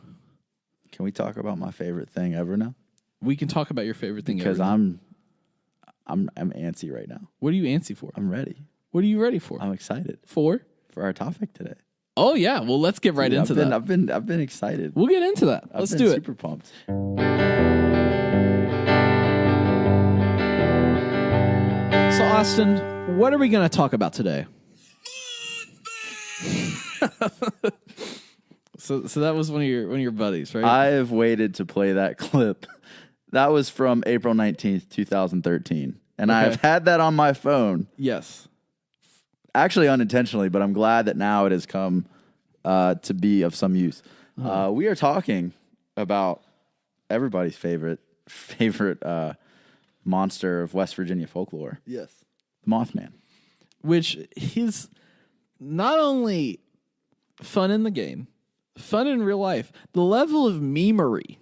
Can we talk about my favorite thing ever now? We can talk about your favorite thing because ever. I'm antsy right now. What are you antsy for? I'm ready. What are you ready for? I'm excited for our topic today. Oh yeah, well let's get right into that. I've been excited. We'll get into that. Let's do it. Super pumped. So Austin, what are we going to talk about today? So that was one of your buddies, right? I have waited to play that clip. That was from April 19th, 2013. And Okay. I've had that on my phone. Yes. Actually unintentionally, but I'm glad that now it has come to be of some use. We are talking about everybody's favorite monster of West Virginia folklore. Yes. The Mothman. Which he's not only fun in the game, fun in real life. The level of memery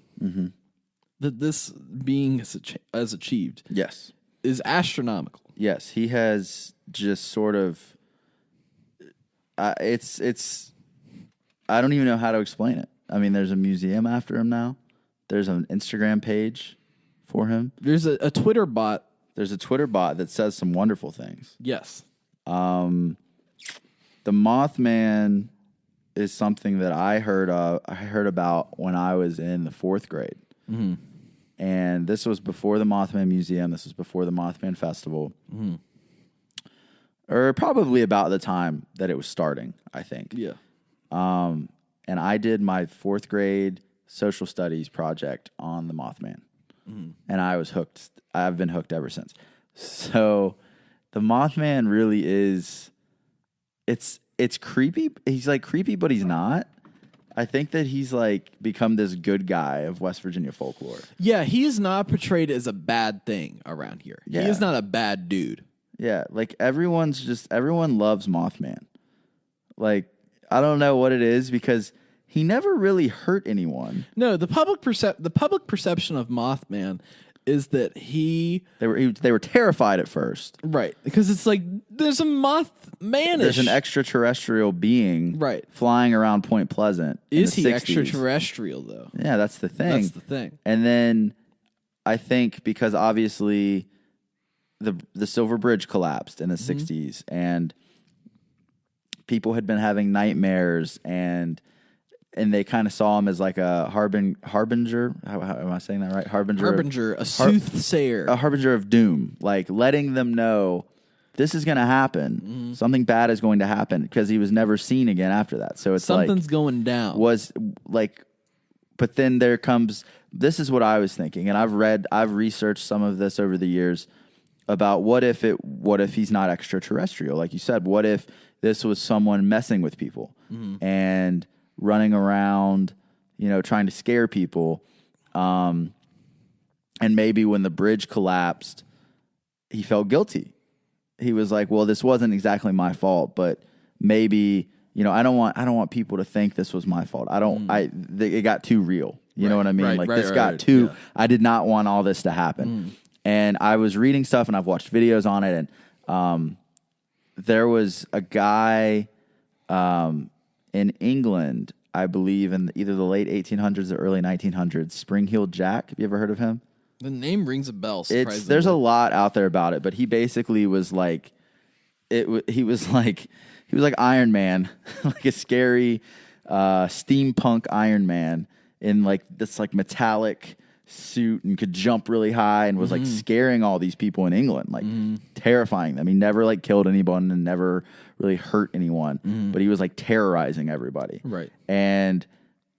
that this being has achieved Yes. is astronomical. Yes, he has just sort of. It's. I don't even know how to explain it. I mean, there's a museum after him now. There's an Instagram page for him. There's a Twitter bot. There's a Twitter bot that says some wonderful things. Yes. The Mothman is something that I heard about when I was in the 4th grade. Mm-hmm. And this was before the Mothman Museum. This was before the Mothman Festival. Mm-hmm. Or probably about the time that it was starting, I think. Yeah. And I did my 4th grade social studies project on the Mothman. Mm-hmm. And I was hooked. I've been hooked ever since. So the Mothman really is, it's creepy. He's like creepy, but he's not. I think that he's like become this good guy of West Virginia folklore. Yeah, he is not portrayed as a bad thing around here. Yeah. He is not a bad dude. Yeah, like everyone loves Mothman. Like, I don't know what it is because he never really hurt anyone. No, the public perception of Mothman is that they were terrified at first. right, because it's like there's a Mothman-ish. There's an extraterrestrial being Right. flying around Point Pleasant. in Is the he 60s. extraterrestrial though? Yeah, that's the thing. That's the thing. And then I think because obviously the Silver Bridge collapsed in the 60s and people had been having nightmares and they kind of saw him as like a harbinger. How am I saying that right? Harbinger, A soothsayer. a harbinger of doom, like letting them know this is going to happen. Something bad is going to happen because he was never seen again after that. So it's Something's going down. But then there comes, this is what I was thinking. And I've researched some of this over the years about what if he's not extraterrestrial? Like you said, what if this was someone messing with people and running around, trying to scare people. And maybe when the bridge collapsed, he felt guilty. He was like, well, this wasn't exactly my fault, but maybe, I don't want people to think this was my fault. It got too real. You know what I mean? I did not want all this to happen. And I was reading stuff and I've watched videos on it. And, there was a guy, in England, I believe, in either the late 1800s or early 1900s, Spring-Heeled Jack. Have you ever heard of him? The name rings a bell. Surprisingly. There's a lot out there about it, but he basically was like, he was like Iron Man, like a scary steampunk Iron Man in like this like metallic suit and could jump really high and was like scaring all these people in England, like terrifying them. He never like killed anyone and never really hurt anyone, but he was like terrorizing everybody. Right. And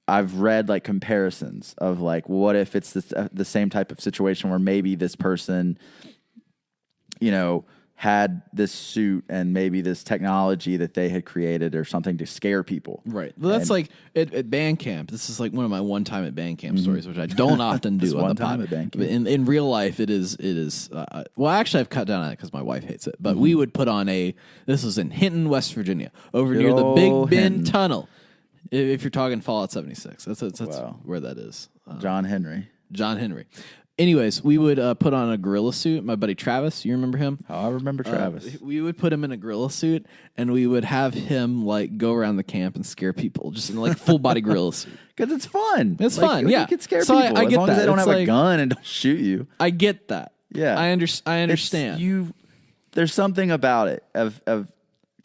I've read like comparisons of like, what if it's the same type of situation where maybe this person, had this suit and maybe this technology that they had created or something to scare people. Right. Well, that's like at band camp. This is like one of my one time at band camp stories, which I don't often do. One time at band camp. But in real life, it is. Well, actually, I've cut down on it because my wife hates it. But we would put on this was in Hinton, West Virginia, over near the Big Bend Hinton. Tunnel. If you're talking Fallout 76, that's Wow. where that is. John Henry. Anyways, we would put on a gorilla suit. My buddy Travis, you remember him? Oh, I remember Travis. We would put him in a gorilla suit, and we would have him like go around the camp and scare people, just in like full body gorilla suit. Because it's fun. It's fun, yeah. You can scare So people I as get long as that. they don't It's have a like- gun and don't shoot you. I get that. Yeah. I understand. There's something about it of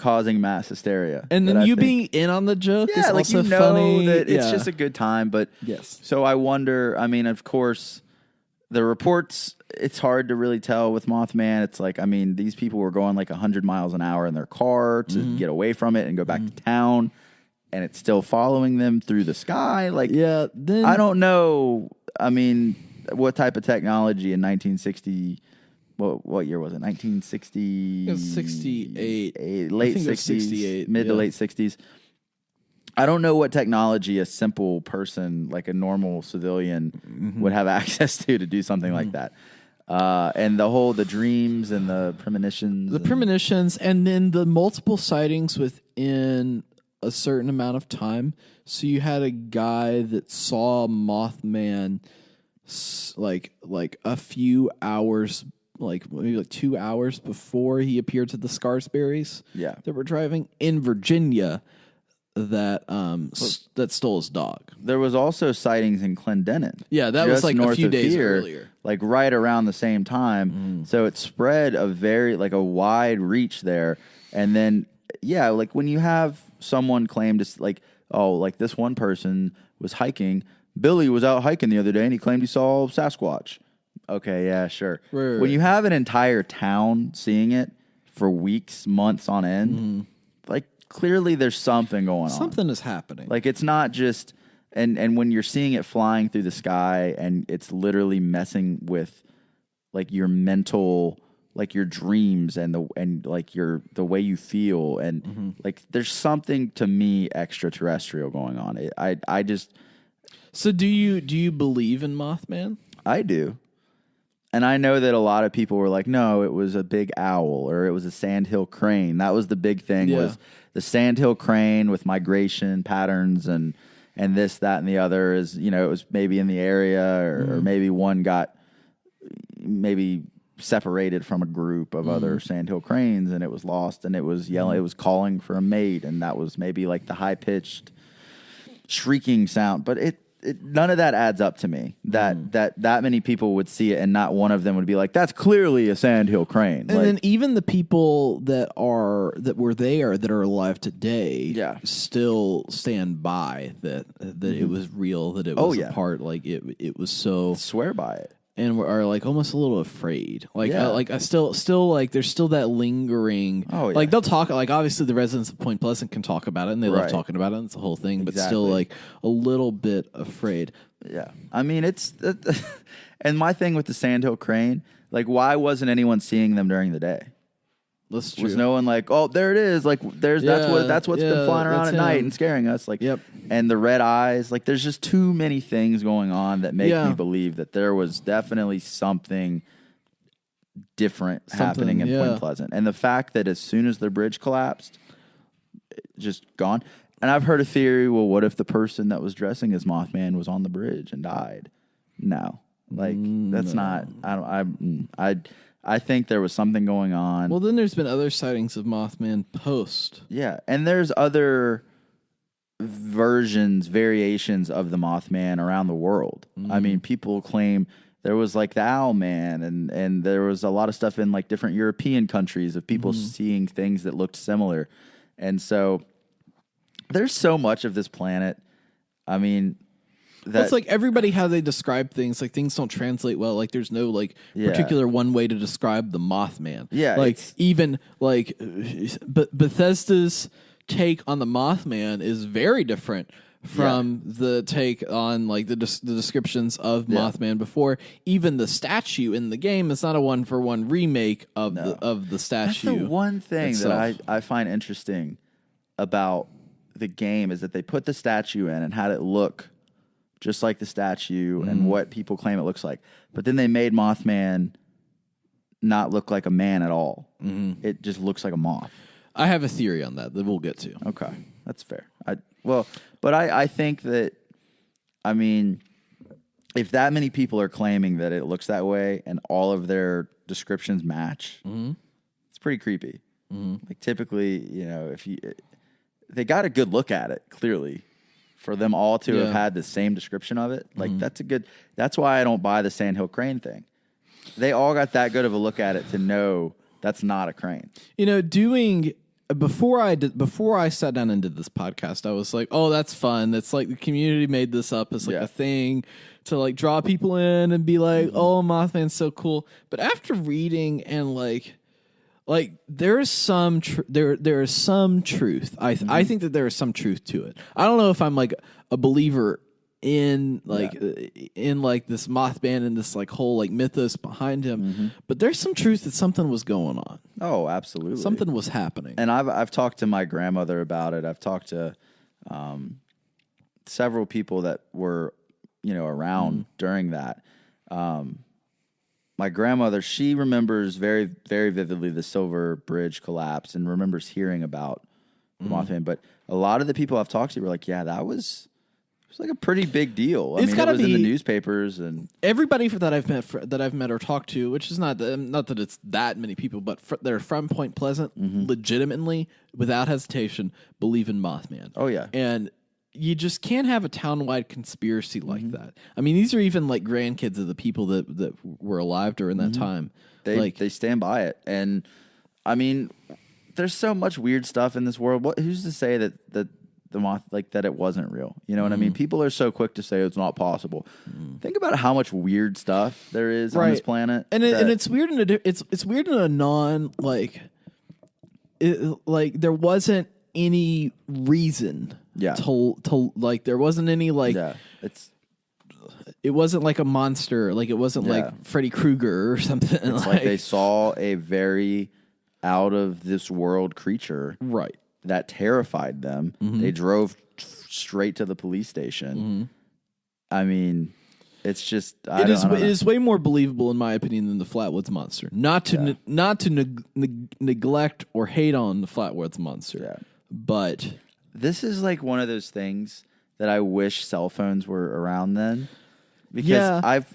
causing mass hysteria. And then you being in on the joke is like also you know funny. that it's just a good time. But yes. So I wonder. I mean, of course, the reports. It's hard to really tell with Mothman. It's like, I mean, these people were going like 100 miles an hour in their car to get away from it and go back to town, and it's still following them through the sky. Like, then I don't know. I mean, what type of technology in 1960? What year was it? 1960. It was 68. Late I think it was 60s, 68. mid to late 60s. I don't know what technology a simple person, like a normal civilian, would have access to do something like that. And the dreams and the premonitions. Premonitions, and then the multiple sightings within a certain amount of time. So you had a guy that saw Mothman like a few hours, maybe 2 hours before he appeared to the Scarsberries that were driving in Virginia that that stole his dog. There was also sightings in Clendenin. Yeah, that was like a few days here, earlier. Like right around the same time. So it spread a wide reach there. And then, like when you have someone claim to, like this one person was hiking. Billy was out hiking the other day and he claimed he saw Sasquatch. Okay, yeah, sure. Right. When you have an entire town seeing it for weeks, months on end, like clearly there's something going on. Something is happening. Like it's not just, and when you're seeing it flying through the sky and it's literally messing with like your mental, like your dreams and the way you feel and like there's something to me extraterrestrial going on. I just. So do you believe in Mothman? I do. And I know that a lot of people were like, no, it was a big owl or it was a sandhill crane. That was the big thing was the sandhill crane with migration patterns and this, that, and the other is, it was maybe in the area or maybe one got maybe separated from a group of other sandhill cranes and it was lost and it was yelling, it was calling for a mate. And that was maybe like the high pitched shrieking sound, but none of that adds up to me. That many people would see it, and not one of them would be like, "That's clearly a sandhill crane." And then even the people that were there that are alive today, still stand by that it was real, that it was a part. Like it was so swear by it, and are like almost a little afraid. I still like there's still that lingering. Like they'll talk. Like obviously the residents of Point Pleasant can talk about it, and they love talking about it. It's the whole thing, but still like a little bit afraid. Yeah, I mean it's, and my thing with the sandhill crane, like why wasn't anyone seeing them during the day? That's true. Was no one like, oh, there it is? Like that's what's been flying around at night and scaring us. Like, and the red eyes. Like, there's just too many things going on that make me believe that there was definitely something different happening in Point Pleasant. And the fact that as soon as the bridge collapsed, just gone. And I've heard a theory. Well, what if the person that was dressing as Mothman was on the bridge and died? No, like that's not. I think there was something going on. Well, then there's been other sightings of Mothman post. Yeah, and there's other variations of the Mothman around the world. I mean, people claim there was like the Owl Man, and there was a lot of stuff in like different European countries of people seeing things that looked similar. And so there's so much of this planet. I mean, it's like everybody how they describe things. Like things don't translate well. Like there's no like particular one way to describe the Mothman. Yeah, like even like, but Bethesda's take on the Mothman is very different from the take on like the descriptions of Mothman before. Even the statue in the game is not a one for one remake of the statue. That's the one thing itself. that I find interesting about the game is that they put the statue in and had it look just like the statue and what people claim it looks like. But then they made Mothman not look like a man at all. It just looks like a moth. I have a theory on that we'll get to. Okay, that's fair. I think that, I mean, if that many people are claiming that it looks that way and all of their descriptions match, it's pretty creepy. Like typically, if they got a good look at it, clearly. For them all to have had the same description of it, like that's why I don't buy the sandhill crane thing. They all got that good of a look at it to know that's not a crane. Doing before I sat down and did this podcast, I was like, oh, that's fun. That's like the community made this up as like a thing to like draw people in and be like, oh, Mothman's so cool. But after reading and like there is some there is some truth. I think that there is some truth to it. I don't know if I'm like a believer in like this Mothman and this like whole like mythos behind him, but there's some truth that something was going on. Oh, absolutely, something was happening. And I've talked to my grandmother about it. I've talked to several people that were around during that. My grandmother, she remembers very, very vividly the Silver Bridge collapse and remembers hearing about the Mothman. But a lot of the people I've talked to were like, yeah, it was like a pretty big deal. I mean, it was in the newspapers, and everybody that I've met or talked to, which is not that it's that many people, but they're from Point Pleasant, legitimately, without hesitation, believe in Mothman. Oh yeah, and you just can't have a town-wide conspiracy like that. I mean, these are even like grandkids of the people that were alive during that time. They stand by it, and I mean, there's so much weird stuff in this world. Who's to say that the moth, like, that it wasn't real? You know what I mean? People are so quick to say it's not possible. Think about how much weird stuff there is on this planet, and it's weird it's weird in a non like there wasn't any reason. To like there wasn't any like it wasn't like a monster, like it wasn't like Freddy Krueger or something. It's like they saw a very out of this world creature, right? That terrified them. They drove straight to the police station. I mean, it's just it is way more believable in my opinion than the Flatwoods Monster. Not to neglect or hate on the Flatwoods Monster, but this is like one of those things that I wish cell phones were around then, because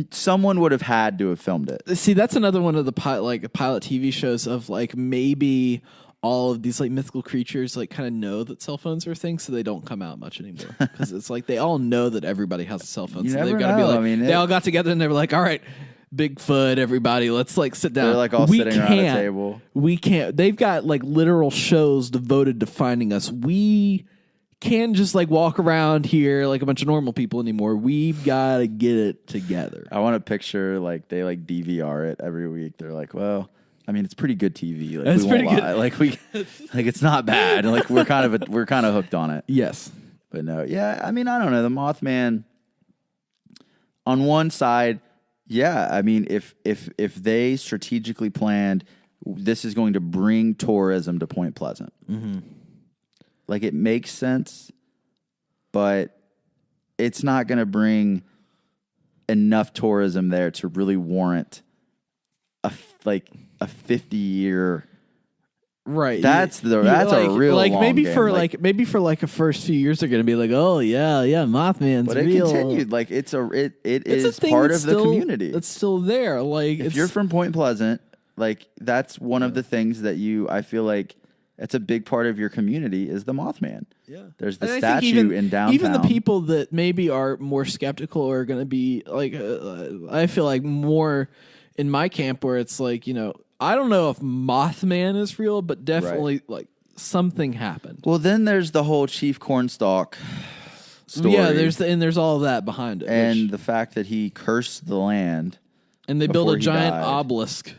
someone would have had to have filmed it. See, that's another one of the pilot TV shows of like maybe all of these like mythical creatures like kind of know that cell phones are a thing, so they don't come out much anymore, because it's like they all know that everybody has a cell phone. So they've got to be like, they all got together and they were like, all right, Bigfoot, everybody, let's like sit down. They're like all sitting around a table. We can't. They've got like literal shows devoted to finding us. We can't just like walk around here like a bunch of normal people anymore. We've got to get it together. I want to picture like they like DVR it every week. They're like, well, I mean, it's pretty good TV. Like, it's we pretty won't good. lie. Like it's not bad. Like we're kind of hooked on it. Yes, but no, yeah. I mean, I don't know. The Mothman. On one side, yeah. I mean, if they strategically planned, this is going to bring tourism to Point Pleasant. Like, it makes sense, but it's not going to bring enough tourism there to really warrant a 50-year. Right. That's a real like long maybe game. for like a first few years they're going to be like, oh yeah, Mothman's but real. But it continued. Like it is a part of the community. It's still there. Like if you're from Point Pleasant, like that's one of the things that I feel like it's a big part of your community is the Mothman. Yeah. There's the statue in downtown. Even the people that maybe are more skeptical are going to be like, I feel like more in my camp where it's like, I don't know if Mothman is real, but definitely like something happened. Well, then there's the whole Chief Cornstalk story. Yeah, there's all of that behind it. And the fact that he cursed the land. And they built a giant obelisk.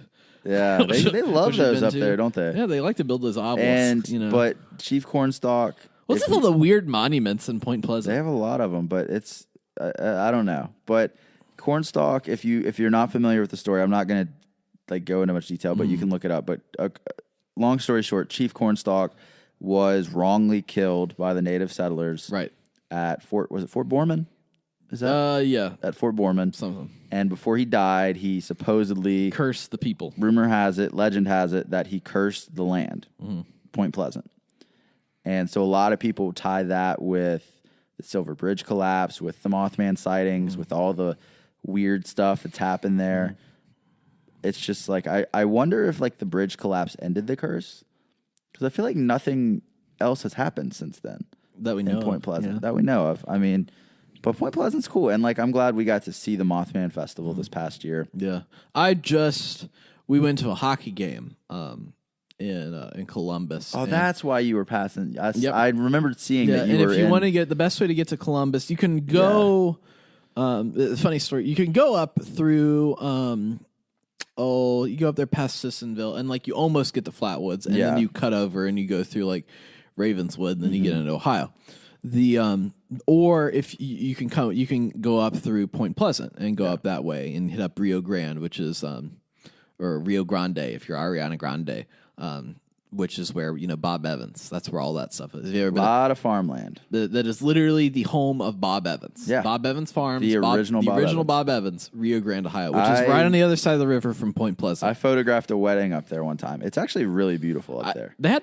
Yeah, they love those up there, don't they? Yeah, they like to build those obelisks. But Chief Cornstalk. What's with all the weird monuments in Point Pleasant? They have a lot of them, but it's I don't know. But Cornstalk, if you're not familiar with the story, I'm not going to like go into much detail, but you can look it up. But long story short, Chief Cornstalk was wrongly killed by the native settlers. Right. At Fort Borman? Is that? Yeah. At Fort Borman. Something. And before he died, he supposedly cursed the people. Rumor has it, legend has it, that he cursed the land, Point Pleasant. And so a lot of people tie that with the Silver Bridge collapse, with the Mothman sightings, with all the weird stuff that's happened there. It's just like, I wonder if like the bridge collapse ended the curse, because I feel like nothing else has happened since then that we know in Point Pleasant that we know of. I mean, but Point Pleasant's cool, and like I'm glad we got to see the Mothman Festival this past year. Yeah, we went to a hockey game in Columbus. Oh, And- that's why you were passing. Yep. I remembered seeing that you and were if you in. want to get the best way to get to Columbus, you can go. Funny story. You can go up through. You go up there past Sissonville, and like you almost get to Flatwoods, and then you cut over and you go through like Ravenswood, and then you get into Ohio. Or if you can come, you can go up through Point Pleasant and go up that way and hit up Rio Grande, which is or Rio Grande if you're Ariana Grande. Which is where, Bob Evans. That's where all that stuff is. Have you ever been? A lot of farmland. That is literally the home of Bob Evans. Yeah. Bob Evans Farms. The original Bob Evans, Rio Grande, Ohio, which is right on the other side of the river from Point Pleasant. I photographed a wedding up there one time. It's actually really beautiful up there. They had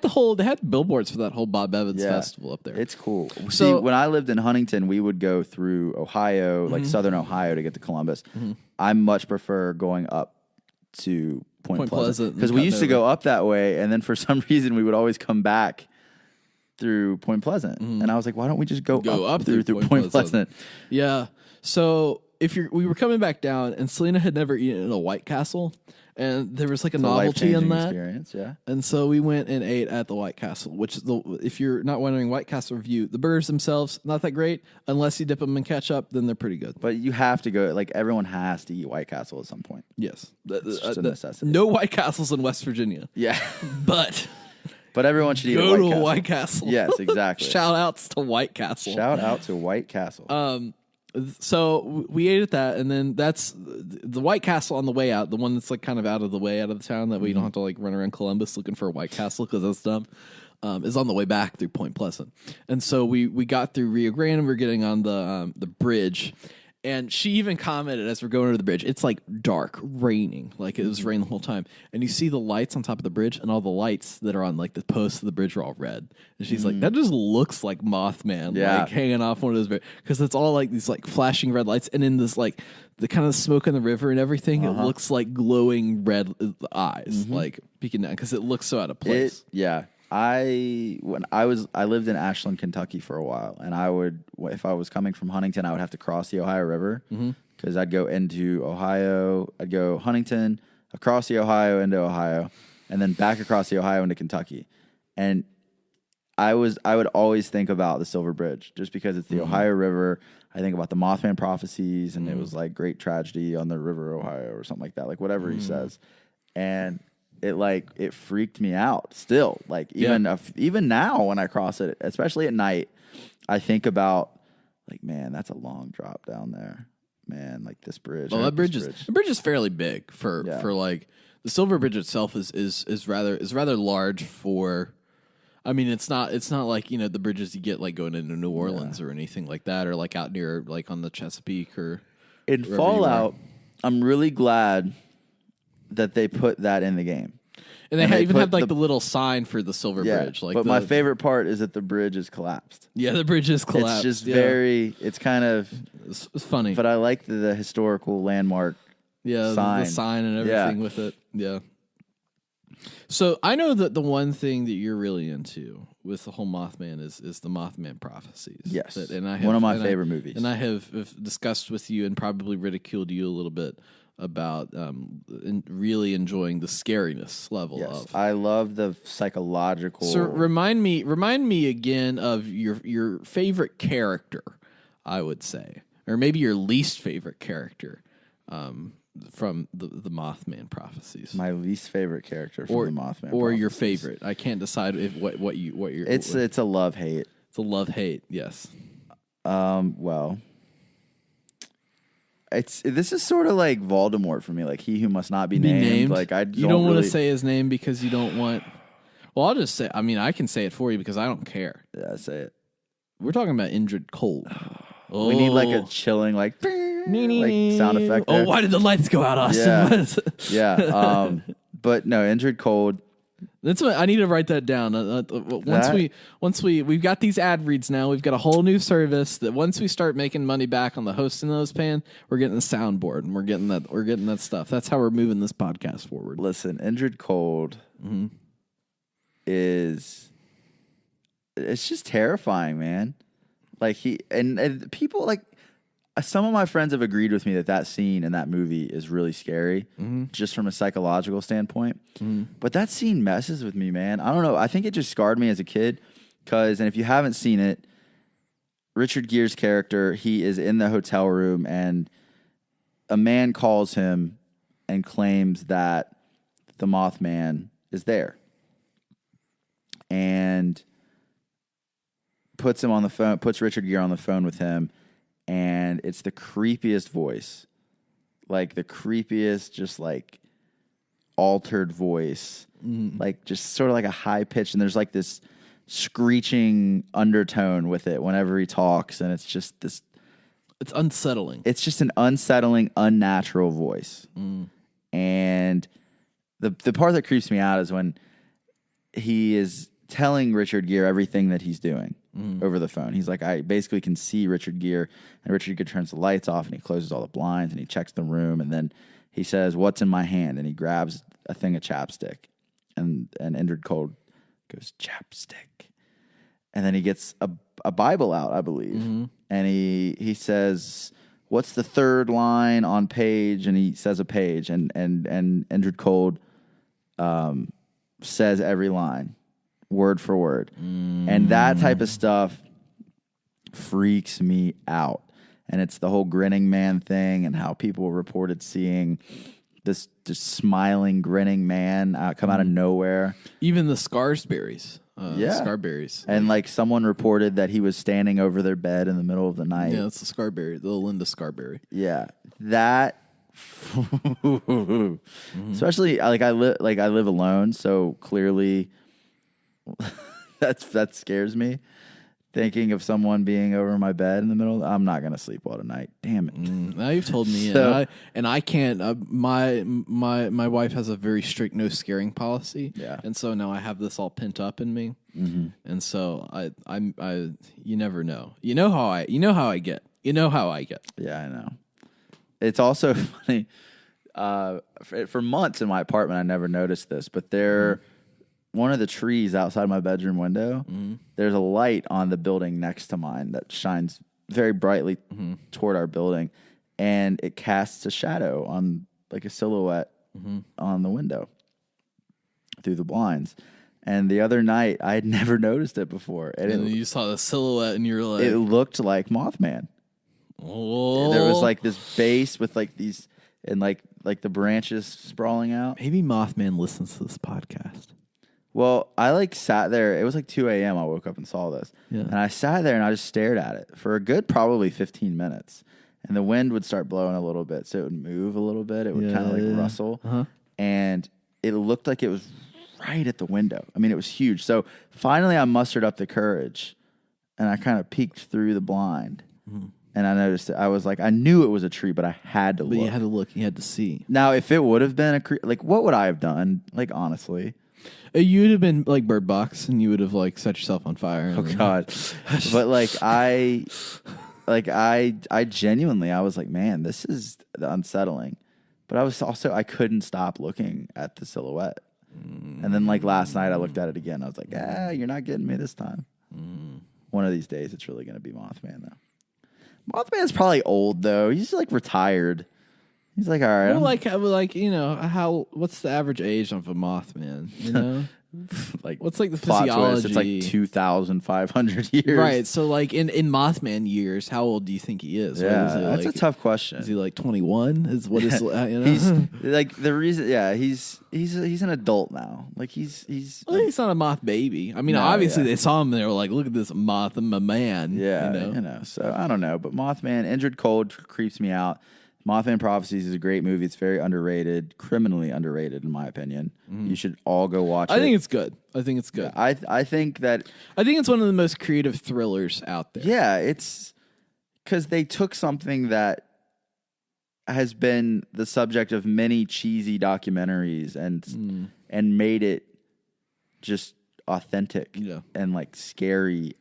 billboards for that whole Bob Evans festival up there. It's cool. So- See, when I lived in Huntington, we would go through Ohio, like southern Ohio, to get to Columbus. I much prefer going up to Point Pleasant because we used to go up that way, and then for some reason we would always come back through Point Pleasant, and I was like, why don't we just go up through Point Pleasant? Yeah. So we were coming back down, and Selena had never eaten at a White Castle, and there was like a novelty in that experience. Yeah. And so we went and ate at the White Castle, which is if you're not wondering, White Castle review, the burgers themselves not that great unless you dip them in ketchup, then they're pretty good. But you have to go. Like everyone has to eat White Castle at some point. Yes, It's just a necessity. No White Castles in West Virginia. Yeah. but everyone should eat go a to White Castle. White Castle. Yes, exactly. Shout outs to White Castle. Shout out to White Castle. So we ate at that, and then that's the White Castle on the way out, the one that's like kind of out of the way, out of the town, that way you don't have to like run around Columbus looking for a White Castle because that's dumb. Is on the way back through Point Pleasant, and so we got through Rio Grande, and we're getting on the bridge. And she even commented as we're going over the bridge, it's like dark, raining, like it was raining the whole time. And you see the lights on top of the bridge, and all the lights that are on like the posts of the bridge are all red. And she's like, that just looks like Mothman, like hanging off one of those, because it's all like these like flashing red lights, and in this like the kind of smoke in the river and everything, it looks like glowing red eyes, like peeking down, because it looks so out of place. I lived in Ashland, Kentucky for a while, and if I was coming from Huntington, I would have to cross the Ohio River because I'd go into Ohio, I'd go Huntington, across the Ohio into Ohio, and then back across the Ohio into Kentucky. And I would always think about the Silver Bridge just because it's the Ohio River. I think about the Mothman prophecies, and it was like great tragedy on the River Ohio or something like that, like whatever he says. And it freaked me out still. Like even now when I cross it, especially at night, I think about like, man, that's a long drop down there. Man, like this bridge. Well, the bridge is fairly big for like the Silver Bridge itself is rather large for. I mean, it's not like, the bridges you get like going into New Orleans or anything like that, or like out near like on the Chesapeake or in Fallout. I'm really glad that they put that in the game. And they even had like the little sign for the Silver Bridge. Like, but my favorite part is that the bridge is collapsed. Yeah, the bridge is collapsed. It's just it's kind of it's funny. But I like the historical landmark. Sign. The sign and everything with it. Yeah. So I know that the one thing that you're really into with the whole Mothman is the Mothman prophecies. Yes, one of my favorite movies. And I have discussed with you and probably ridiculed you a little bit about really enjoying the scariness level of. I love the psychological. So remind me again of your favorite character, I would say, or maybe your least favorite character. From the Mothman prophecies. My least favorite character from the Mothman or prophecies. Your favorite. I can't decide what your It's a love-hate. It's a love-hate, yes. Well, this is sort of like Voldemort for me, like he who must not be named. Like you don't want to say his name because you don't want. Well, I'll just say. I mean, I can say it for you because I don't care. Yeah, say it. We're talking about Indrid Cold. We need like a chilling like sound effect there. Oh, why did the lights go out, Austin? Yeah. But no, Indrid Cold. That's what I need to write that down. Once we've got these ad reads now, we've got a whole new service that once we start making money back on the hosting those paying, we're getting the soundboard and we're getting that stuff. That's how we're moving this podcast forward. Listen, Indrid Cold it's just terrifying, man. Like and people like some of my friends have agreed with me that scene in that movie is really scary, just from a psychological standpoint. But that scene messes with me, man. I don't know. I think it just scarred me as a kid. And if you haven't seen it, Richard Gere's character, he is in the hotel room, and a man calls him and claims that the Mothman is there, and puts Richard Gere on the phone with him. And it's the creepiest voice, like the creepiest, just like altered voice, like just sort of like a high pitch. And there's like this screeching undertone with it whenever he talks. And it's just this. It's unsettling. It's just an unsettling, unnatural voice. And the part that creeps me out is when he is telling Richard Gere everything that he's doing over the phone. He's like, I basically can see Richard Gere, and Richard Gere turns the lights off and he closes all the blinds and he checks the room, and then he says, "What's in my hand?" And he grabs a thing of chapstick, and Indrid Cold goes, "Chapstick." And then he gets a Bible out, I believe, and he says, "What's the third line on page?" And he says a page, and Indrid Cold says every line, word for word. And that type of stuff freaks me out. And it's the whole grinning man thing, and how people reported seeing this just smiling, grinning man come out of nowhere. Even the Scarsberries. Yeah. Scarberries. And like someone reported that he was standing over their bed in the middle of the night. Yeah, that's the Scarberry, the Linda Scarberry. Yeah. That especially like I live alone, so clearly that scares me. Thinking of someone being over my bed in the middle, I'm not gonna sleep well tonight. Damn it! Now you've told me, So- and I can't. My wife has a very strict no scaring policy. Yeah. and so now I have this all pent up in me, and so I you never know. You know how I get. Yeah, I know. It's also funny. For months in my apartment, I never noticed this, but one of the trees outside my bedroom window, there's a light on the building next to mine that shines very brightly toward our building, and it casts a shadow on like a silhouette on the window through the blinds. And the other night, I had never noticed it before. And you saw the silhouette, and you're like, it looked like Mothman. oh, There was like this base with like these, and like the branches sprawling out. maybe Mothman listens to this podcast. Well, I like sat there. It was like 2 a.m. I woke up and saw this. Yeah. And I sat there and I just stared at it for a good probably 15 minutes. And the wind would start blowing a little bit, so it would move a little bit. It would kind of like rustle. And it looked like it was right at the window. I mean, it was huge. So finally I mustered up the courage and I kind of peeked through the blind. And I noticed it. I was like, I knew it was a tree, but I had to look. But you had to look. You had to see. Now, if it would have been like, what would I have done? Like, honestly. You'd have been like Bird Box, and you would have like set yourself on fire. Oh God! But like I genuinely, I was like, man, this is unsettling. But I couldn't stop looking at the silhouette. And then like last night, I looked at it again. I was like, you're not getting me this time. One of these days, it's really gonna be Mothman though. Mothman's probably old though. He's like retired. He's like, all right. What's the average age of a Mothman? You know, like what's like the plot physiology? twist, it's like 2,500 years. Right. So like in Mothman years, how old do you think he is? Yeah, What is he, that's like, a tough question. Is he like 21? Is what is you know? He's like the reason. Yeah, he's an adult now. Like he's Well, he's not a moth baby. I mean, No, obviously yeah. they saw him and they were like, "Look at this moth, I'm a man." yeah, you know? So I don't know, but Mothman, Indrid Cold creeps me out. Mothman Prophecies is a great movie. It's very underrated, criminally underrated, in my opinion. You should all go watch it. I think it's good. I think it's good. I think that I think it's one of the most creative thrillers out there. yeah, it's because they took something that has been the subject of many cheesy documentaries and made it just authentic and like scary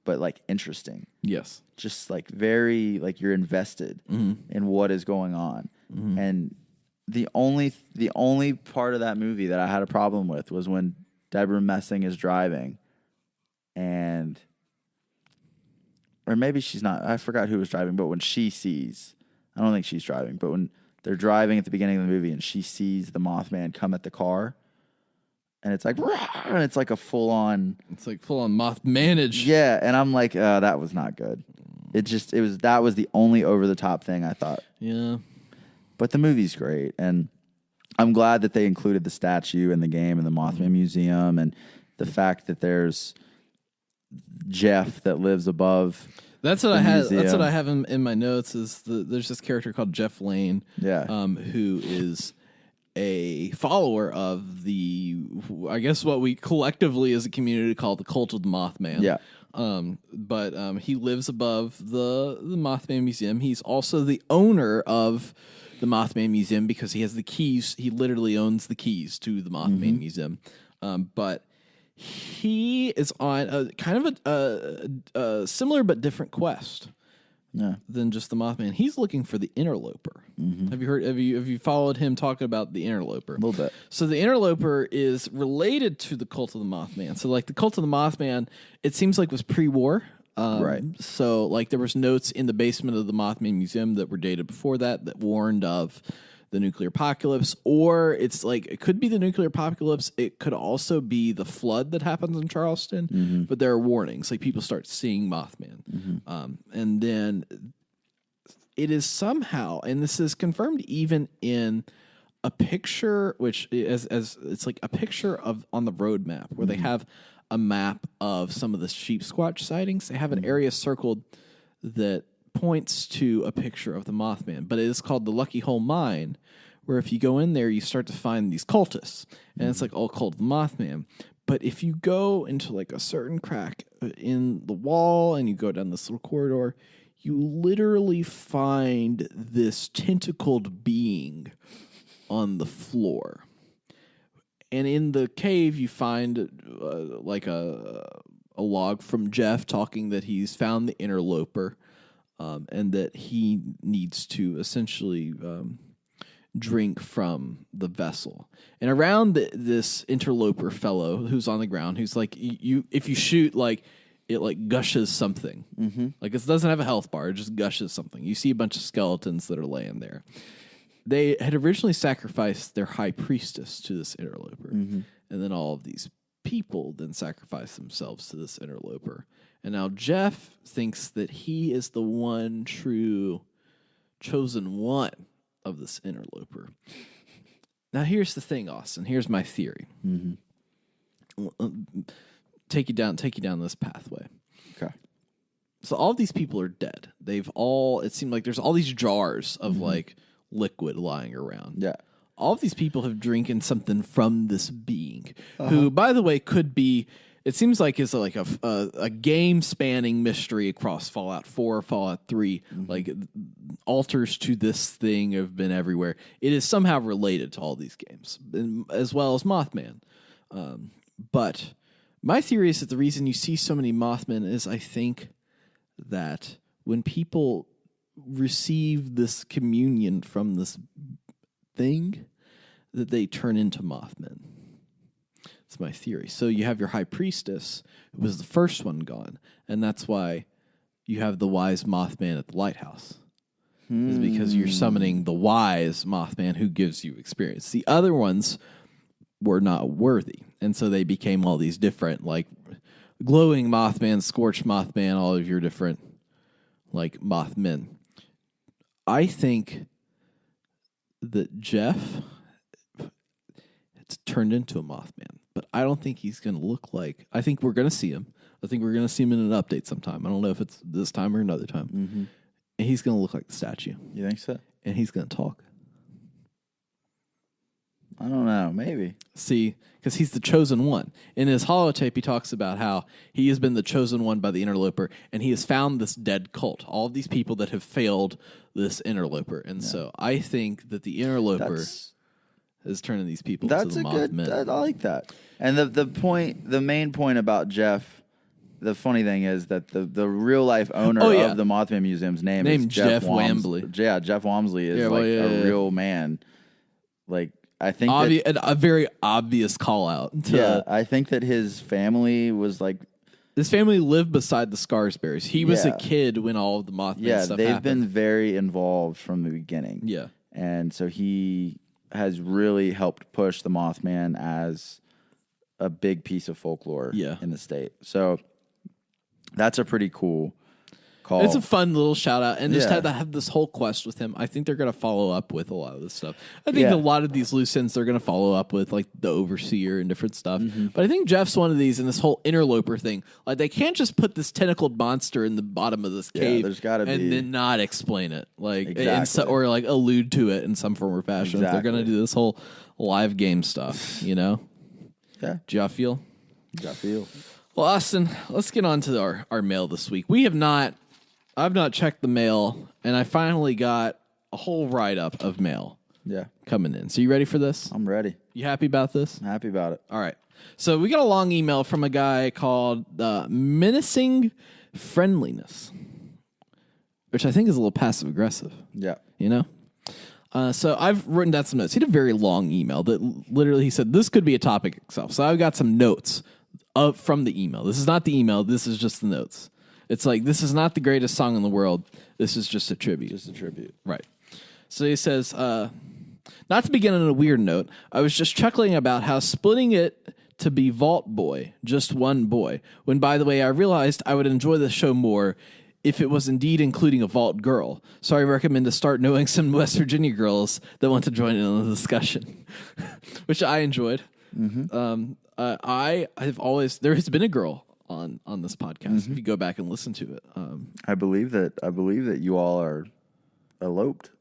but like interesting. Yes. Just like very like you're invested in what is going on. And the only part of that movie that I had a problem with was when Deborah Messing is driving or or maybe she's not. I forgot who was driving, but when she sees, I don't think she's driving, but when they're driving at the beginning of the movie and she sees the Mothman come at the car, and it's like, "Rah!" And it's like a full on. It's like full on Mothmanage. Yeah, and I'm like, that was not good. That was the only over the top thing I thought. Yeah. But the movie's great, and I'm glad that they included the statue in the game and the Mothman Museum, and the fact that there's Jeff that lives above. That's what I had. That's what I have in my notes. There's this character called Jeff Lane, who is a follower of I guess what we collectively as a community call the cult of the Mothman. Yeah. But he lives above the Mothman Museum. He's also the owner of the Mothman Museum because he has the keys. He literally owns the keys to the Mothman Museum. But he is on a kind of a similar but different quest than just the Mothman. He's looking for the interloper. Have you followed him talking about the interloper? A little bit. So the interloper is related to the cult of the Mothman. So like the cult of the Mothman, it seems like was pre-war. Right. So like there was notes in the basement of the Mothman Museum that were dated before that warned of the nuclear apocalypse, or it's like it could be the nuclear apocalypse. It could also be the flood that happens in Charleston. But there are warnings, like people start seeing Mothman, and then it is somehow, and this is confirmed even in a picture, which as it's like a picture of on the road map where they have a map of some of the sheep squatch sightings. They have an area circled that points to a picture of the Mothman, but it is called the Lucky Hole Mine, where if you go in there, you start to find these cultists, and it's like all called the Mothman. But if you go into like a certain crack in the wall and you go down this little corridor, you literally find this tentacled being on the floor. And in the cave, you find like a log from Jeff talking that he's found the interloper, and that he needs to essentially drink from the vessel. And around this interloper fellow who's on the ground, who's like, if you shoot, like it like gushes something. Like it doesn't have a health bar; it just gushes something. You see a bunch of skeletons that are laying there. They had originally sacrificed their high priestess to this interloper. And then all of these people then sacrifice themselves to this interloper. And now Jeff thinks that he is the one true chosen one of this interloper. Now here's the thing, Austin. Here's my theory. Take you down this pathway. Okay. So all of these people are dead. It seemed like there's all these jars of like liquid lying around. Yeah. All of these people have drinking something from this being, who, by the way, could be, it seems like is like a game spanning mystery across Fallout 4, Fallout 3. Like altars to this thing have been everywhere. It is somehow related to all these games, as well as Mothman. But my theory is that the reason you see so many Mothmen is I think that when people receive this communion from this thing, that they turn into Mothmen. That's my theory. So you have your high priestess, who was the first one gone, and that's why you have the wise Mothman at the lighthouse. Is because you're summoning the wise Mothman who gives you experience. The other ones were not worthy, and so they became all these different, like, glowing Mothman, scorched Mothman, all of your different, like, Mothmen. I think that Jeff it's turned into a Mothman, but I don't think he's going to look like... I think we're going to see him. I think we're going to see him in an update sometime. I don't know if it's this time or another time. And he's going to look like the statue. You think so? And he's going to talk. I don't know. Maybe. See, because he's the chosen one. In his holotape, he talks about how he has been the chosen one by the interloper, and he has found this dead cult. All of these people that have failed this interloper. And so I think that the interloper is turning these people into the Mothman. I like that. And the main point about Jeff, the funny thing is that the real life owner of the Mothman Museum's name is Jeff Wamsley. Yeah, Jeff Wamsley is a real man. Like, I think a very obvious call out. I think that his family was like His family lived beside the Scarsberries. He was a kid when all of the Mothman stuff they've happened. been very involved from the beginning. Yeah. And so he has really helped push the Mothman as a big piece of folklore in the state. So that's a pretty cool call. It's a fun little shout out, and just had to have this whole quest with him. I think they're going to follow up with a lot of this stuff. I think a lot of these loose ends they're going to follow up with, like the Overseer and different stuff. But I think Jeff's one of these, and this whole interloper thing. Like they can't just put this tentacled monster in the bottom of this cave, there's gotta be, and then not explain it, like exactly. or like allude to it in some form or fashion. Exactly. If they're going to do this whole live game stuff, you know. Yeah. Do y'all feel? I feel. Well, Austin, let's get on to our mail this week. I've not checked the mail, and I finally got a whole write-up of mail coming in. So you ready for this? I'm ready. You happy about this? I'm happy about it. All right. So we got a long email from a guy called Menacing Friendliness, which I think is a little passive-aggressive. Yeah. You know? So I've written down some notes. He had a very long email that literally he said, this could be a topic itself. So I've got some notes from the email. This is not the email. This is just the notes. It's like, this is not the greatest song in the world. This is just a tribute. Just a tribute. Right. So he says, not to begin on a weird note, I was just chuckling about how splitting it to be Vault Boy, just one boy, when, by the way, I realized I would enjoy the show more if it was indeed including a Vault girl. So I recommend to start knowing some West Virginia girls that want to join in on the discussion, which I enjoyed. I have always, there has been a girl on this podcast. If you go back and listen to it, I believe that you all are eloped.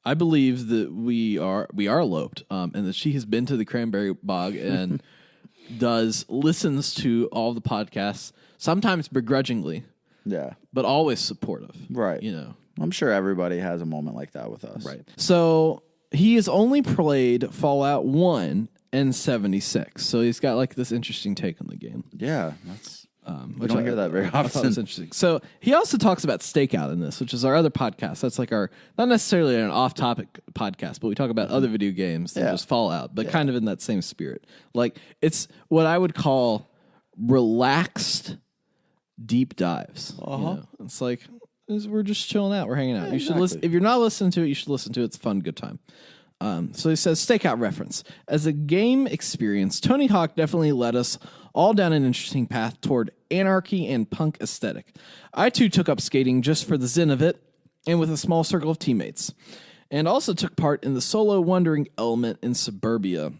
I believe that we are eloped, and that she has been to the Cranberry Bog and listens to all the podcasts, sometimes begrudgingly, but always supportive. Right. You know, I'm sure everybody has a moment like that with us. Right. So he has only played Fallout 1 and 76, so he's got like this interesting take on the game. Yeah, that's. We Which don't hear that very I thought often. was interesting. So he also talks about Stakeout in this, which is our other podcast. That's like our, not necessarily an off-topic podcast, but we talk about other video games than just Fallout, but kind of in that same spirit. Like, it's what I would call relaxed deep dives. You know? It's like, we're just chilling out. We're hanging out. You should listen. If you're not listening to it, you should listen to it. It's a fun, good time. So he says, Stakeout reference. As a game experience, Tony Hawk definitely led us all down an interesting path toward anarchy and punk aesthetic. I, too, took up skating just for the zen of it and with a small circle of teammates, and also took part in the solo wandering element in Suburbia.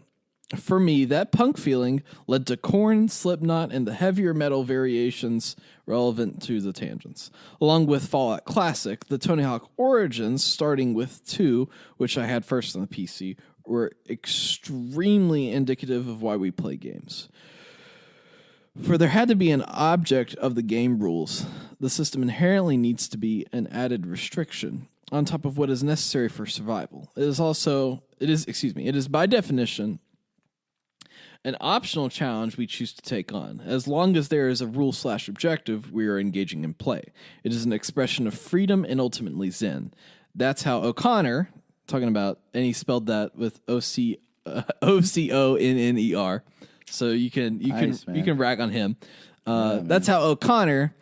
For me, that punk feeling led to Korn, Slipknot, and the heavier metal variations relevant to the tangents. Along with Fallout Classic, the Tony Hawk Origins, starting with 2, which I had first on the PC, were extremely indicative of why we play games. For there had to be an object of the game rules. The system inherently needs to be an added restriction on top of what is necessary for survival. It is by definition an optional challenge we choose to take on. As long as there is a rule/objective, we are engaging in play. It is an expression of freedom and ultimately zen. That's how O'Connor, talking about, and he spelled that with OCONNER. So you can rag on him. That's how O'Connor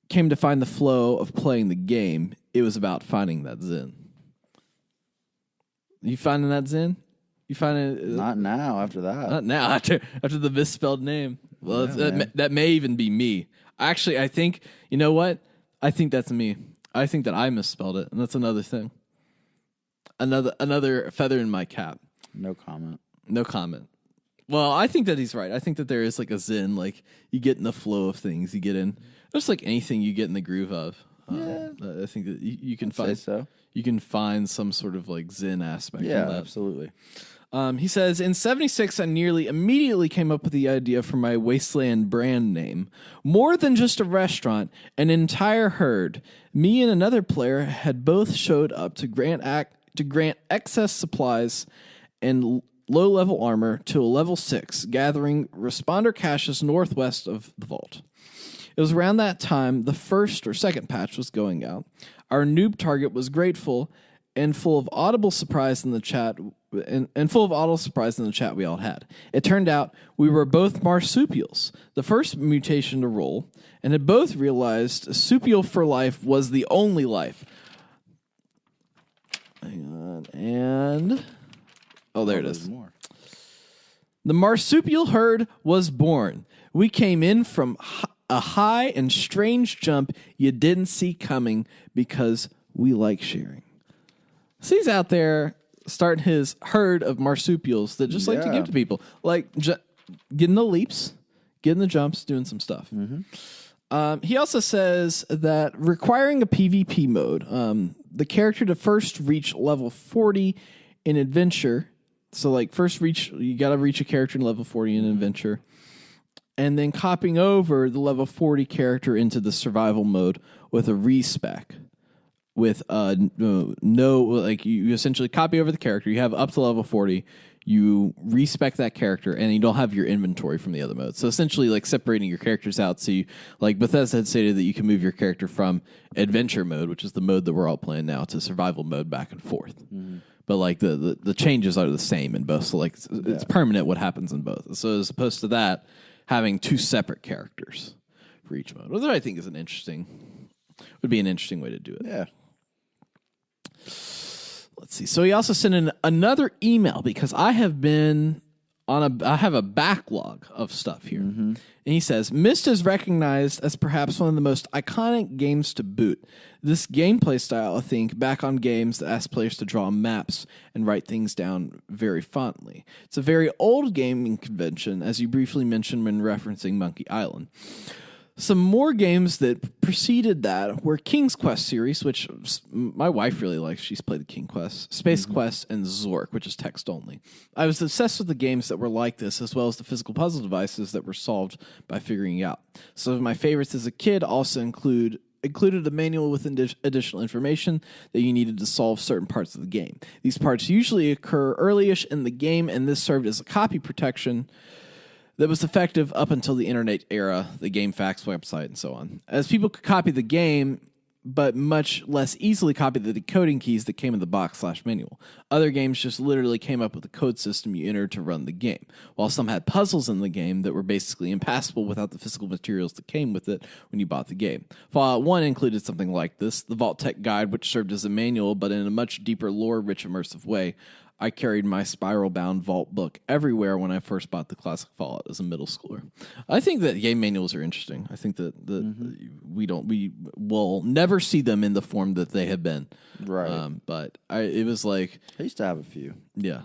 came to find the flow of playing the game. It was about finding that zen. You finding that zen? You finding it? Not now. After that. Not now. After the misspelled name. Well, that may even be me. Actually, I think, you know what? I think that's me. I think that I misspelled it, and that's another thing. Another feather in my cap. No comment. No comment. Well, I think that he's right. I think that there is like a zen, like you get in the flow of things. You get in, just like anything you get in the groove of. I think that you can find so. You can find some sort of like zen aspect. Yeah, in that. absolutely. He says, in 76, I nearly immediately came up with the idea for my Wasteland brand name. More than just a restaurant, an entire herd. Me and another player had both showed up to grant excess supplies and low-level armor to a level 6, gathering responder caches northwest of the vault. It was around that time the first or second patch was going out. Our noob target was grateful and full of audible surprise in the chat, and full of audible surprise in the chat we all had. It turned out we were both marsupials, the first mutation to roll, and had both realized marsupial for life was the only life. Hang on, and there it is. More. The marsupial herd was born. We came in from a high and strange jump you didn't see coming because we like sharing. So he's out there starting his herd of marsupials that just like to give to people. Like getting the leaps, getting the jumps, doing some stuff. He also says that requiring a PvP mode, the character to first reach level 40 in adventure. So like you got to reach a character in level 40 in adventure. And then copying over the level 40 character into the survival mode with a respec. With you essentially copy over the character. You have up to level 40. You respec that character, and you don't have your inventory from the other modes. So essentially, like separating your characters out. So you, like Bethesda had stated that you can move your character from adventure mode, which is the mode that we're all playing now, to survival mode back and forth. But like the changes are the same in both. So like it's permanent what happens in both. So as opposed to that, having two separate characters for each mode, which I think is would be an interesting way to do it. Yeah. Let's see. So he also sent in another email because I have a backlog of stuff here. And he says, Myst is recognized as perhaps one of the most iconic games to boot. This gameplay style, I think, back on games that ask players to draw maps and write things down very fondly. It's a very old gaming convention, as you briefly mentioned when referencing Monkey Island. Some more games that preceded that were King's Quest series, which my wife really likes. She's played the King Quest, Space Quest, and Zork, which is text only. I was obsessed with the games that were like this, as well as the physical puzzle devices that were solved by figuring out. Some of my favorites as a kid also included a manual with additional information that you needed to solve certain parts of the game. These parts usually occur early-ish in the game, and this served as a copy protection that was effective up until the internet era, the GameFAQs website, and so on. As people could copy the game, but much less easily copy the decoding keys that came in the box/manual. Other games just literally came up with a code system you entered to run the game, while some had puzzles in the game that were basically impassable without the physical materials that came with it when you bought the game. Fallout 1 included something like this, the Vault Tech Guide, which served as a manual, but in a much deeper, lore-rich, immersive way. I carried my spiral-bound Vault book everywhere when I first bought the classic Fallout as a middle schooler. I think that game manuals are interesting. I think that we will never see them in the form that they have been. Right. But it was like I used to have a few. Yeah.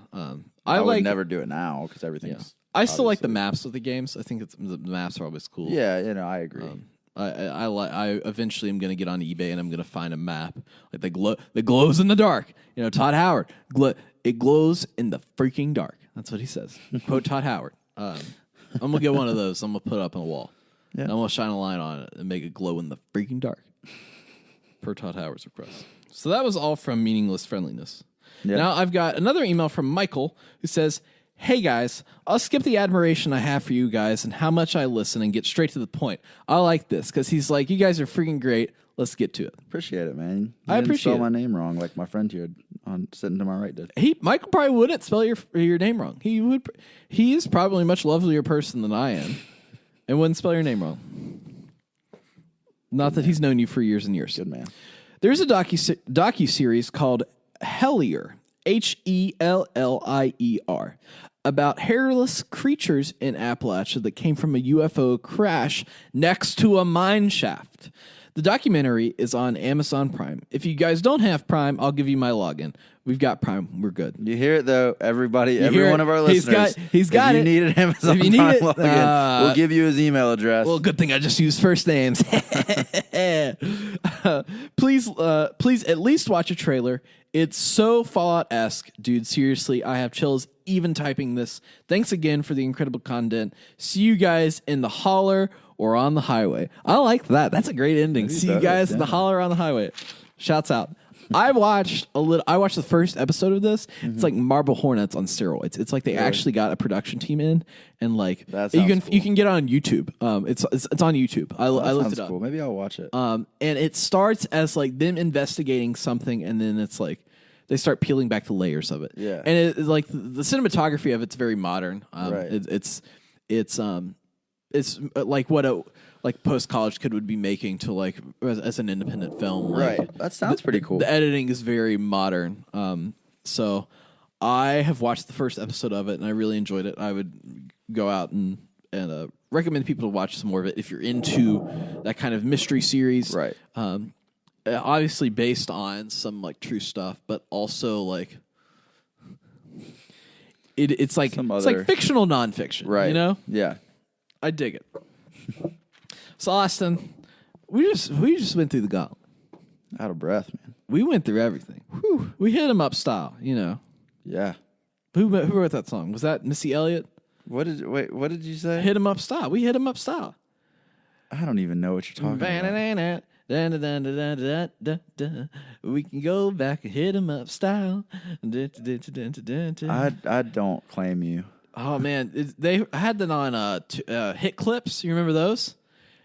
I would never do it now because everything's. Yeah. I still like the maps of the games. I think the maps are always cool. Yeah, I agree. I eventually am going to get on eBay and I'm going to find a map like that glows in the dark. Todd Howard. It glows in the freaking dark. That's what he says. Quote Todd Howard. I'm going to get one of those. I'm going to put it up on the wall. Yeah. And I'm going to shine a light on it and make it glow in the freaking dark. Per Todd Howard's request. So that was all from Meaningless Friendliness. Yep. Now I've got another email from Michael who says, hey guys, I'll skip the admiration I have for you guys and how much I listen and get straight to the point. I like this because he's like, you guys are freaking great. Let's get to it. Appreciate it, man. I appreciate it. Spell my name wrong like my friend here sitting to my right did. Michael probably wouldn't spell your name wrong. He would. He is probably a much lovelier person than I am, and wouldn't spell your name wrong. Not that he's known you for years and years. Good man. There's a docu-series called Hellier, Hellier, about hairless creatures in Appalachia that came from a UFO crash next to a mine shaft. The documentary is on Amazon Prime. If you guys don't have Prime, I'll give you my login. We've got Prime. We're good. You hear it, though, everybody, every one of our listeners. He's got it. If you need an Amazon Prime login, we'll give you his email address. Well, good thing I just used first names. Please at least watch a trailer. It's so Fallout-esque. Dude, seriously, I have chills even typing this. Thanks again for the incredible content. See you guys in the holler or on the highway. I like that. That's a great ending. See you guys in the holler or on the highway. Shouts out. I watched the first episode of this. Mm-hmm. It's like Marble Hornets on steroids. It's like they actually got a production team in, and like you can get it on YouTube. It's on YouTube. I looked it up. Cool. Maybe I'll watch it. And it starts as like them investigating something, and then it's like they start peeling back the layers of it. Yeah. And it like the cinematography of it's very modern. Right. It's like what a like post college kid would be making to like as an independent film. Like, Right. That sounds pretty cool. The editing is very modern. So I have watched the first episode of it and I really enjoyed it. I would go out and recommend people to watch some more of it if you're into that kind of mystery series. Right. Obviously based on some like true stuff, but also like it's like fictional nonfiction. Right. You know? Yeah. I dig it. So Austin, we just went through the gauntlet. Out of breath, man. We went through everything. Whew. We hit him up style, you know. Yeah. Who wrote that song? Was that Missy Elliott? What did you say? Hit him up style. We hit him up style. I don't even know what you're talking about. We can go back and hit him up style. I don't claim you. Oh man, they had that on hit clips. You remember those?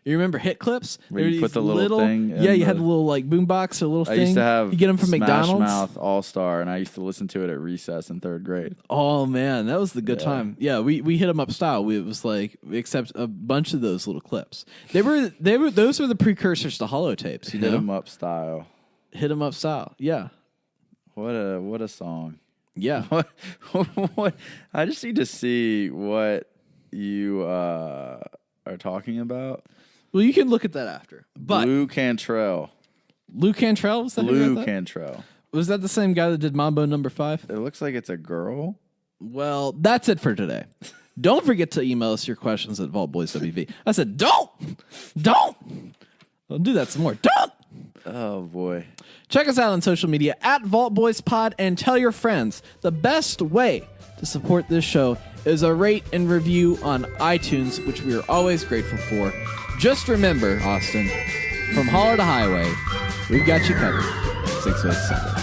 You remember hit clips? Where you put the little thing. Yeah, you had the little like boombox or little thing. I used to have you get them from Smash McDonald's. Mouth All Star, and I used to listen to it at recess in 3rd grade. Oh man, that was the good time. Yeah, we hit them up style. It was like we accept a bunch of those little clips. Those were the precursors to holotapes. You know, Hit 'em up style. Hit 'em up style. Yeah, What a song. yeah. What? I just need to see what you are talking about. Well, you can look at that after. But Lou Cantrell. Lou Cantrell was that? Lou Cantrell. Was that the same guy that did Mambo No. 5? It looks like it's a girl. Well, that's it for today. Don't forget to email us your questions at VaultBoysWV. I said, don't do that some more. Don't. Oh boy. Check us out on social media at VaultBoysPod and tell your friends. The best way to support this show is a rate and review on iTunes, which we are always grateful for. Just remember, Austin, from holler to highway, we've got you covered. 6 ways to Sunday.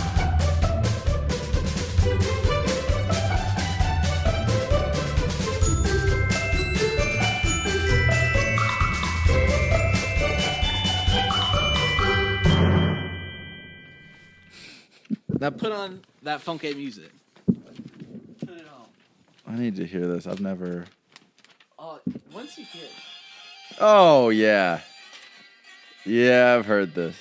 Now put on that funky music. Put it on. I need to hear this. I've never. Oh, once you hear it. Oh yeah. Yeah, I've heard this.